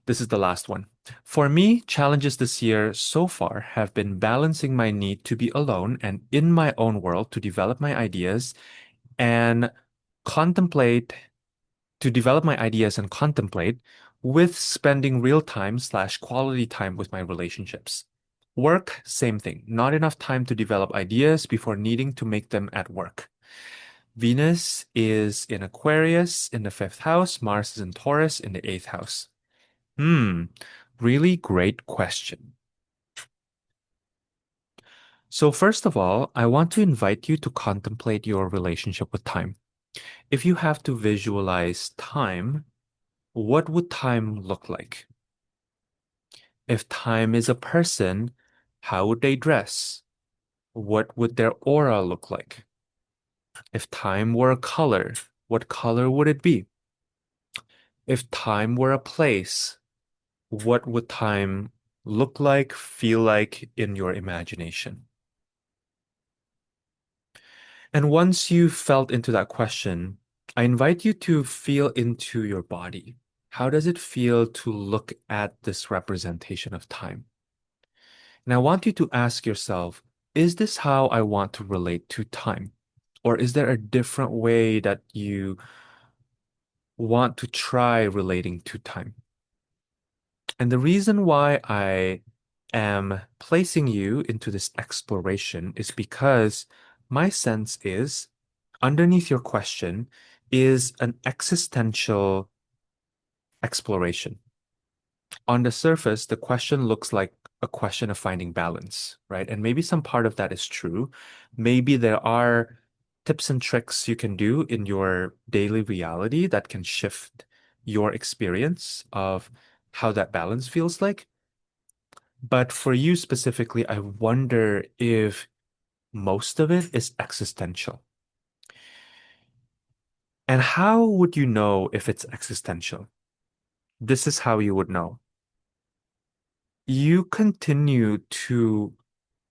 This is the last one. For me, challenges this year so far have been balancing my need to be alone and in my own world to develop my ideas and contemplate, to develop my ideas and contemplate with spending real time slash quality time with my relationships. Work, same thing. Not enough time to develop ideas before needing to make them at work. Venus is in Aquarius in the fifth house, Mars is in Taurus in the eighth house. Hmm, really great question. So, first of all, I want to invite you to contemplate your relationship with time. If you have to visualize time, what would time look like? If time is a person, how would they dress? What would their aura look like? If time were a color, what color would it be? If time were a place, what would time look like, feel like in your imagination? And once you felt into that question, I invite you to feel into your body. How does it feel to look at this representation of time? And I want you to ask yourself, is this how I want to relate to time? Or is there a different way that you want to try relating to time? And the reason why I am placing you into this exploration is because my sense is underneath your question is an existential exploration. On the surface, the question looks like a question of finding balance, right? And maybe some part of that is true. Maybe there are tips and tricks you can do in your daily reality that can shift your experience of how that balance feels like. But for you specifically, I wonder if most of it is existential. And how would you know if it's existential? This is how you would know. You continue to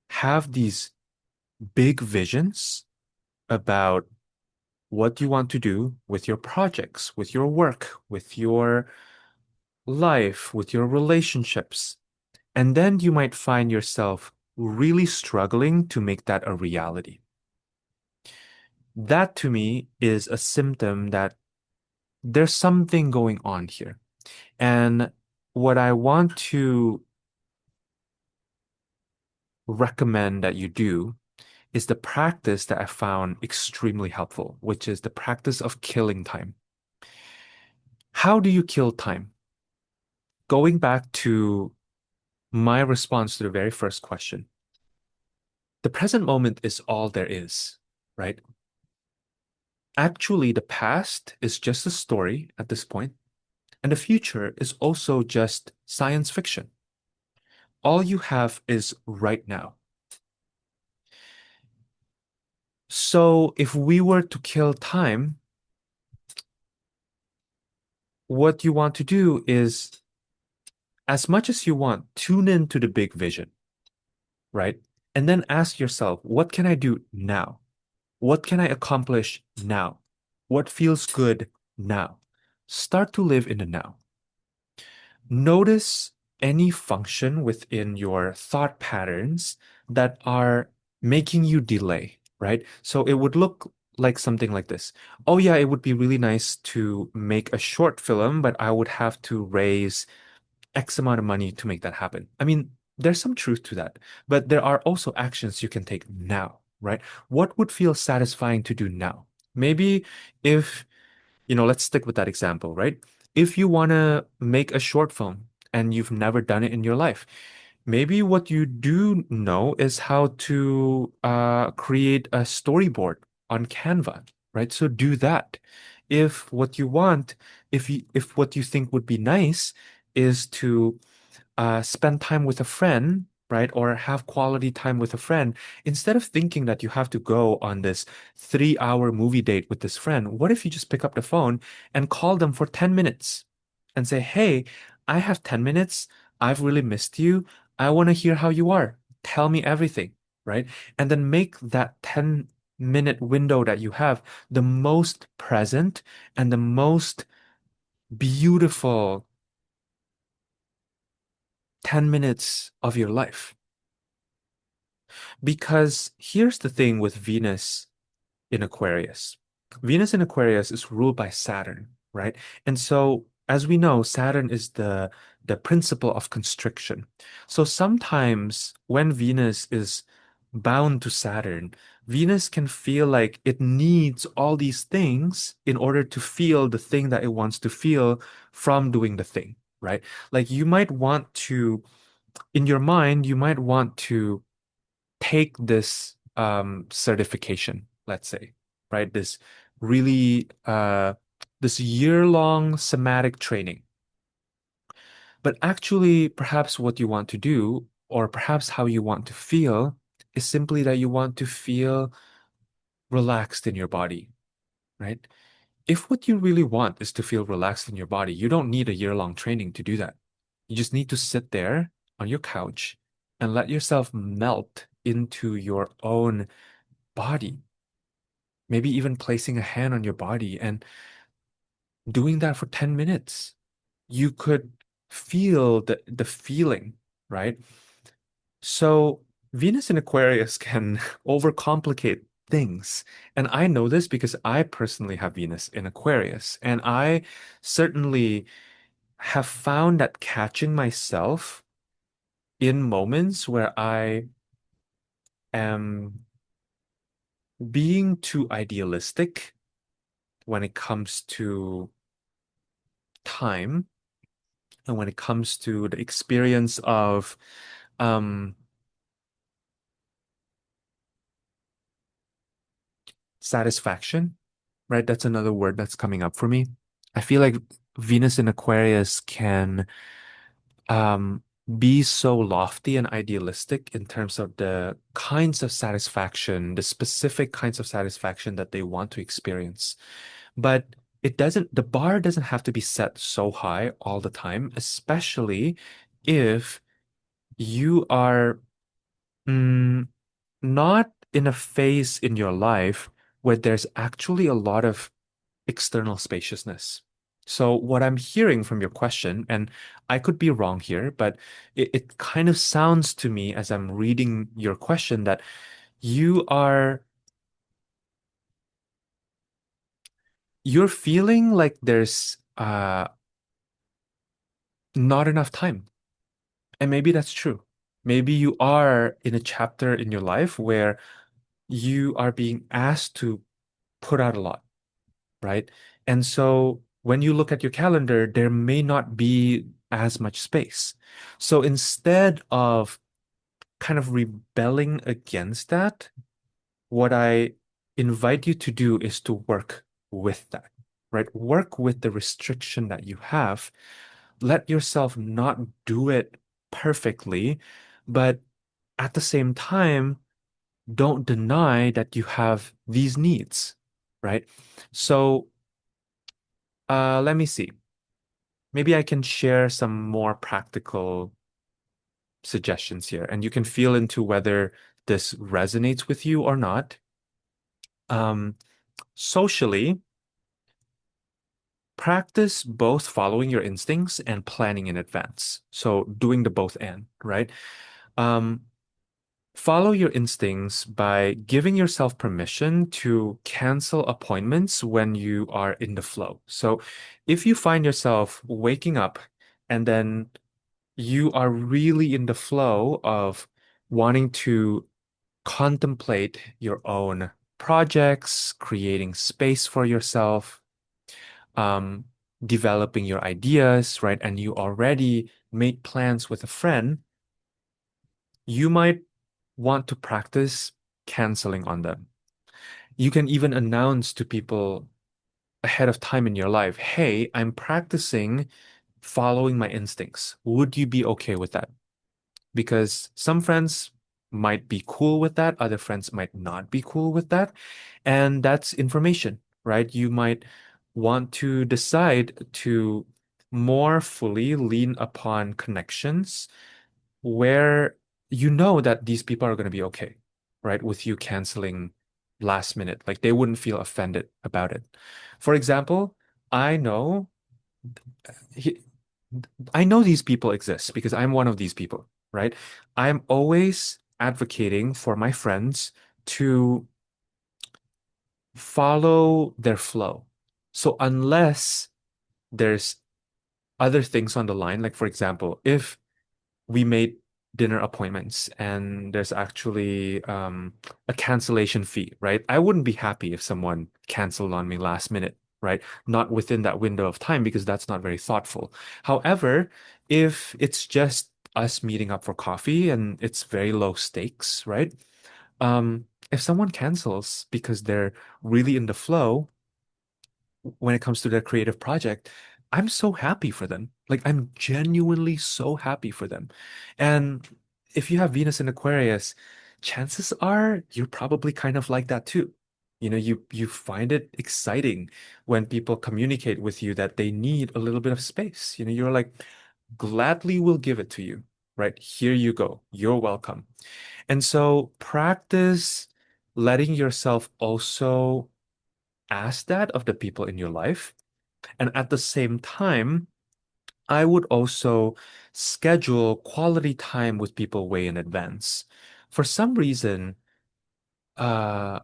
have these big visions about what you want to do with your projects, with your work, with your life, with your relationships. And then you might find yourself really struggling to make that a reality. That to me is a symptom that there's something going on here. And what I want to recommend that you do is the practice that I found extremely helpful, which is the practice of killing time. How do you kill time? Going back to my response to the very first question, the present moment is all there is, right? Actually, the past is just a story at this point, and the future is also just science fiction. All you have is right now. So if we were to kill time, what you want to do is, as much as you want, tune into the big vision, right? And then ask yourself, what can I do now? What can I accomplish now? What feels good now? Start to live in the now. Notice any function within your thought patterns that are making you delay, right? So it would look like something like this. Oh, yeah, it would be really nice to make a short film, but I would have to raise X amount of money to make that happen. I mean, there's some truth to that, but there are also actions you can take now, right? What would feel satisfying to do now? Maybe if let's stick with that example, right? If you want to make a short film and you've never done it in your life, maybe what you do know is how to create a storyboard on Canva, right? So do that. If what you want, if what you think would be nice is to spend time with a friend, right? Or have quality time with a friend, instead of thinking that you have to go on this 3 hour movie date with this friend, what if you just pick up the phone and call them for 10 minutes and say, hey, I have 10 minutes. I've really missed you. I want to hear how you are. Tell me everything, right? And then make that 10-minute window that you have the most present and the most beautiful 10 minutes of your life. Because here's the thing with Venus in Aquarius. Venus in Aquarius is ruled by Saturn, right? And so, as we know, Saturn is the principle of constriction. So sometimes when Venus is bound to Saturn, Venus can feel like it needs all these things in order to feel the thing that it wants to feel from doing the thing, right? Like you might want to, in your mind, you might want to take this certification, let's say, right? This year-long somatic training. But actually, perhaps what you want to do, or perhaps how you want to feel, is simply that you want to feel relaxed in your body, right? if what you really want is to feel relaxed in your body, you don't need a year-long training to do that. You just need to sit there on your couch and let yourself melt into your own body. Maybe even placing a hand on your body and doing that for 10 minutes. You could feel the feeling, right? So Venus in Aquarius can overcomplicate things. And I know this because I personally have Venus in Aquarius. And I certainly have found that catching myself in moments where I am being too idealistic when it comes to time and when it comes to the experience of um, satisfaction, right? That's another word that's coming up for me. I feel like Venus in Aquarius can um, be so lofty and idealistic in terms of the kinds of satisfaction, the specific kinds of satisfaction that they want to experience. But the bar doesn't have to be set so high all the time, especially if you are mm, not in a phase in your life where there's actually a lot of external spaciousness. So, what I'm hearing from your question, and I could be wrong here, but it kind of sounds to me as I'm reading your question that you are you're feeling like there's not enough time. And maybe that's true. Maybe you are in a chapter in your life where you are being asked to put out a lot, right? And so when you look at your calendar, there may not be as much space. So instead of kind of rebelling against that, what I invite you to do is to work with that, right? Work with the restriction that you have. Let yourself not do it perfectly, but at the same time, don't deny that you have these needs, right? So, let me see. Maybe I can share some more practical suggestions here, and you can feel into whether this resonates with you or not. Um, Socially, practice both following your instincts and planning in advance. So doing the both and, right? Um, Follow your instincts by giving yourself permission to cancel appointments when you are in the flow. So if you find yourself waking up and then you are really in the flow of wanting to contemplate your own projects, creating space for yourself, um, developing your ideas, right? And you already made plans with a friend, you might want to practice canceling on them. You can even announce to people ahead of time in your life, hey, I'm practicing following my instincts. Would you be okay with that? Because some friends might be cool with that, other friends might not be cool with that. And that's information, right? You might want to decide to more fully lean upon connections where you know that these people are going to be okay, right? With you canceling last minute. Like they wouldn't feel offended about it. For example, I know he, I know these people exist because I'm one of these people, right? I'm always advocating for my friends to follow their flow. So unless there's other things on the line, like for example, if we made dinner appointments and there's actually a cancellation fee, right? I wouldn't be happy if someone canceled on me last minute, right? Not within that window of time because that's not very thoughtful. However, if it's just us meeting up for coffee and it's very low stakes, right? If someone cancels because they're really in the flow, when it comes to their creative project, I'm so happy for them. Like I'm genuinely so happy for them. And if you have Venus in Aquarius, chances are you're probably kind of like that too. You find it exciting when people communicate with you that they need a little bit of space. You're like, gladly will give it to you, right? Here you go. You're welcome. And so practice letting yourself also ask that of the people in your life. And at the same time, I would also schedule quality time with people way in advance. For some reason, uh,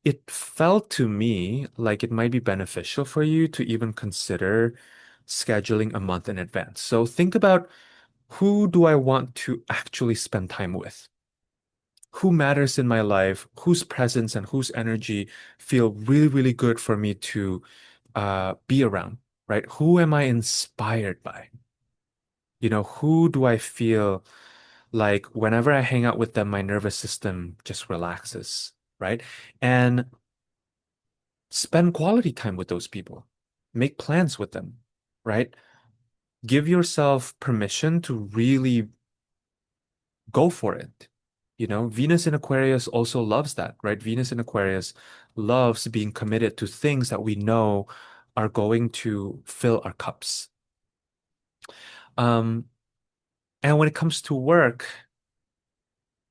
it felt to me like it might be beneficial for you to even consider scheduling a month in advance. So think about, who do I want to actually spend time with? Who matters in my life? Whose presence and whose energy feel really, really good for me to be around, right? Who am I inspired by? Who do I feel like whenever I hang out with them, my nervous system just relaxes, right? And spend quality time with those people. Make plans with them, right? Give yourself permission to really go for it. Venus in Aquarius also loves that, right? Venus in Aquarius loves being committed to things that we know are going to fill our cups. Um, and when it comes to work,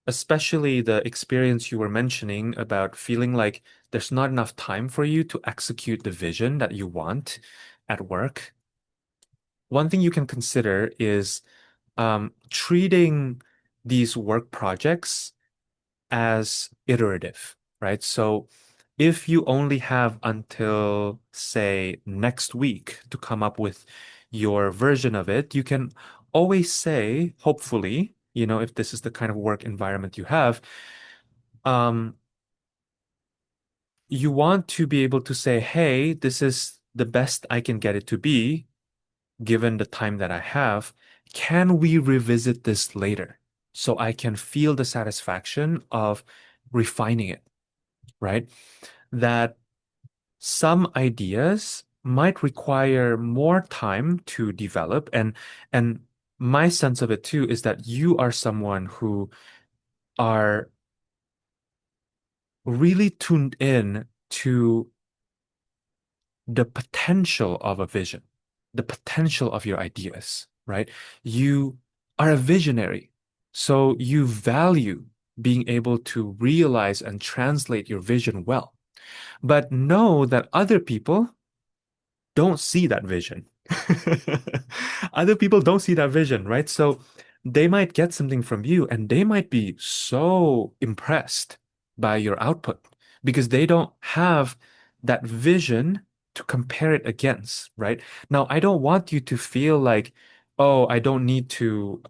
especially the experience you were mentioning about feeling like there's not enough time for you to execute the vision that you want at work, one thing you can consider is treating these work projects as iterative, right? So if you only have until, say, next week to come up with your version of it, you can always say, hopefully, if this is the kind of work environment you have, um, you want to be able to say, hey, this is the best I can get it to be, given the time that I have. Can we revisit this later so I can feel the satisfaction of refining it, right? That some ideas might require more time to develop, and my sense of it too is that you are someone who are really tuned in to the potential of a vision, the potential of your ideas, right? You are a visionary. So you value being able to realize and translate your vision well. But know that other people don't see that vision. Other people don't see that vision, right? So they might get something from you and they might be so impressed by your output because they don't have that vision to compare it against, right? Now, I don't want you to feel like, oh, I don't need to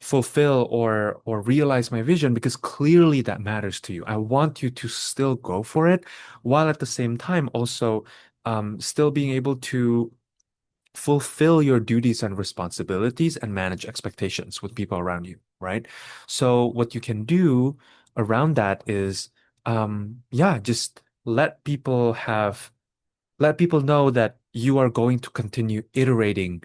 fulfill or realize my vision, because clearly that matters to you. I want you to still go for it while at the same time also still being able to fulfill your duties and responsibilities and manage expectations with people around you, right? So what you can do around that is, yeah, just let people know that you are going to continue iterating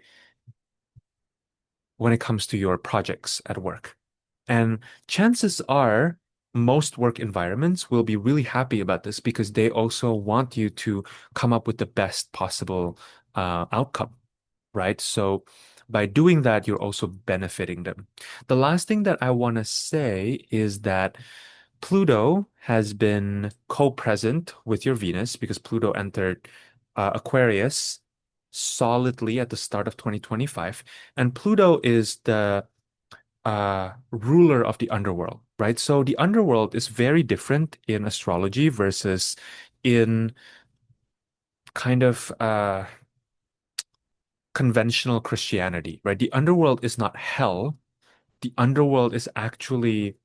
when it comes to your projects at work. And chances are most work environments will be really happy about this because they also want you to come up with the best possible outcome, right? So by doing that, you're also benefiting them. The last thing that I want to say is that Pluto has been co-present with your Venus because Pluto entered Aquarius solidly at the start of 2025. And Pluto is the ruler of the underworld, right? So the underworld is very different in astrology versus in kind of conventional Christianity, right? The underworld is not hell. The underworld is actually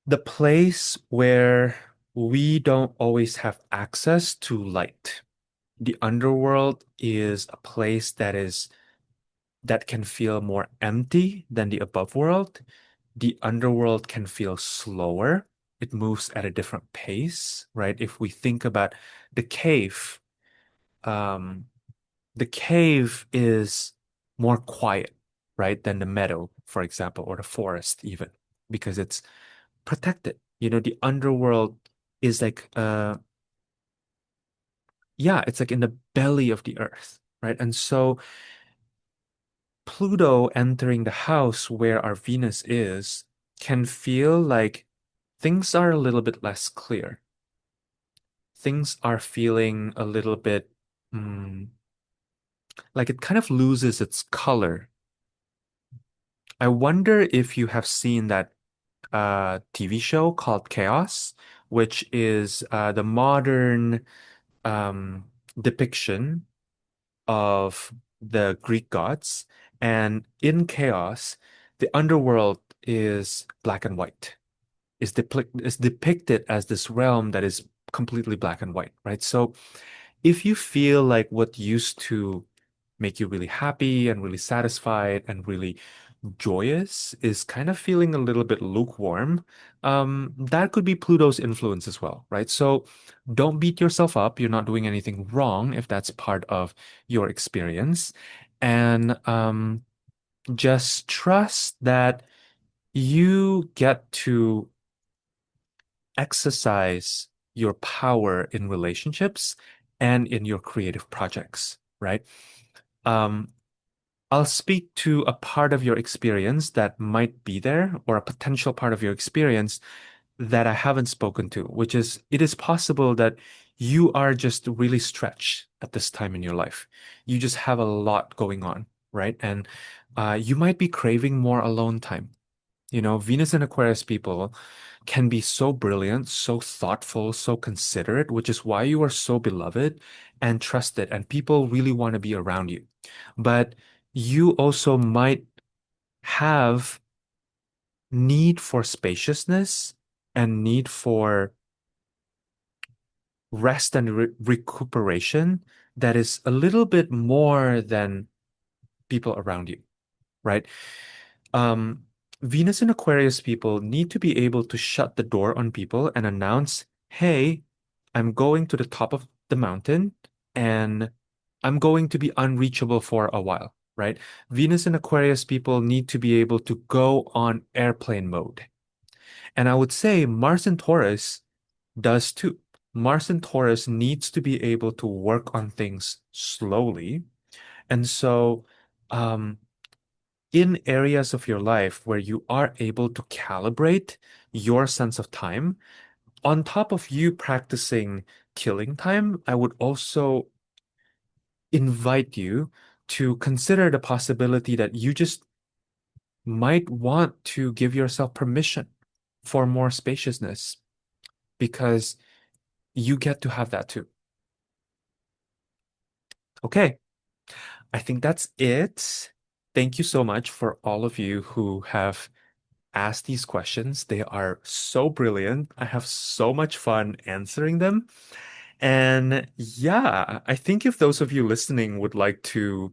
the place where we don't always have access to light. The underworld is a place that can feel more empty than the above world. The underworld can feel slower. It moves at a different pace, right? If we think about the cave, um, the cave is more quiet, right, than the meadow, for example, or the forest even, because it's protected. The underworld is like yeah, it's like in the belly of the earth, right? And so Pluto entering the house where our Venus is can feel like things are a little bit less clear. Things are feeling a little bit mm, like it kind of loses its color. I wonder if you have seen that TV show called Chaos, which is the modern um, depiction of the Greek gods. And in Chaos, the underworld is black and white. Is depicted as this realm that is completely black and white, right? So if you feel like what used to make you really happy and really satisfied and really joyous is kind of feeling a little bit lukewarm, that could be Pluto's influence as well, right? So don't beat yourself up. You're not doing anything wrong if that's part of your experience. And just trust that you get to exercise your power in relationships and in your creative projects, right? Um, I'll speak to a part of your experience that might be there or a potential part of your experience that I haven't spoken to, which is it is possible that you are just really stretched at this time in your life. You just have a lot going on, right? And you might be craving more alone time. Venus and Aquarius people can be so brilliant, so thoughtful, so considerate, which is why you are so beloved and trusted, and people really want to be around you. But you also might have need for spaciousness and need for rest and recuperation that is a little bit more than people around you, right? Um, Venus and Aquarius people need to be able to shut the door on people and announce, hey, I'm going to the top of the mountain and I'm going to be unreachable for a while, right? Venus and Aquarius people need to be able to go on airplane mode. And I would say Mars and Taurus does too. Mars and Taurus needs to be able to work on things slowly. And so, um, in areas of your life where you are able to calibrate your sense of time, on top of you practicing killing time, I would also invite you to consider the possibility that you just might want to give yourself permission for more spaciousness because you get to have that too. Okay, I think that's it. Thank you so much for all of you who have asked these questions. They are so brilliant. I have so much fun answering them. And yeah, I think if those of you listening would like to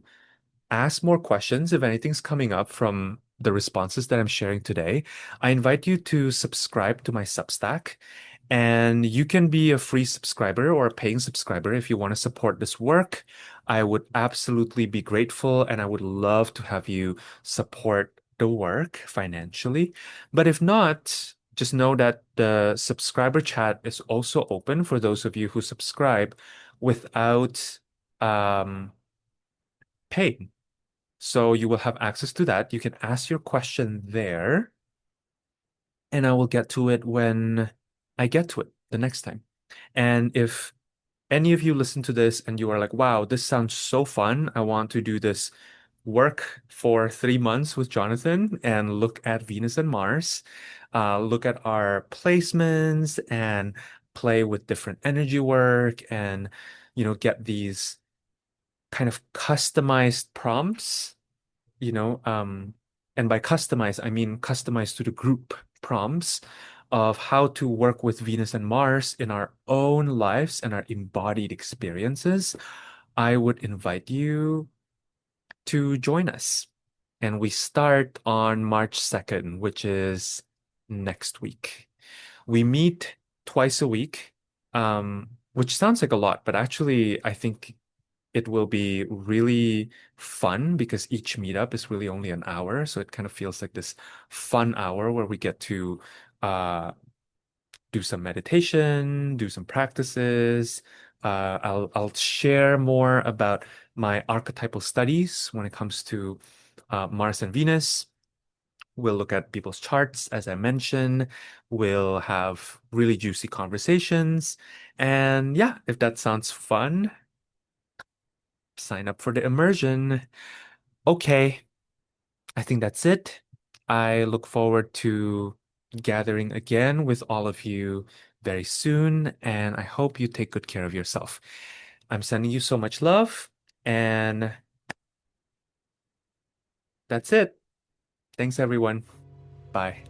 ask more questions if anything's coming up from the responses that I'm sharing today, I invite you to subscribe to my Substack. And you can be a free subscriber or a paying subscriber if you want to support this work. I would absolutely be grateful and I would love to have you support the work financially. But if not, just know that the subscriber chat is also open for those of you who subscribe without um, paying. So you will have access to that. You can ask your question there, and I will get to it when I get to it the next time. And if any of you listen to this and you are like, wow, this sounds so fun. I want to do this work for 3 months with Jonathan and look at Venus and Mars, look at our placements and play with different energy work and, get these kind of customized prompts and by customize, I mean customize to the group prompts of how to work with Venus and Mars in our own lives and our embodied experiences. I would invite you to join us. And we start on March 2nd, which is next week. We meet twice a week, which sounds like a lot, but actually, I think it will be really fun because each meetup is really only an hour. So it kind of feels like this fun hour where we get to uh, do some meditation, do some practices. I'll share more about my archetypal studies when it comes to Mars and Venus. We'll look at people's charts, as I mentioned. We'll have really juicy conversations. And yeah, if that sounds fun, sign up for the immersion. Okay, I think that's it. I look forward to gathering again with all of you very soon, and I hope you take good care of yourself. I'm sending you so much love, and that's it. Thanks, everyone. Bye.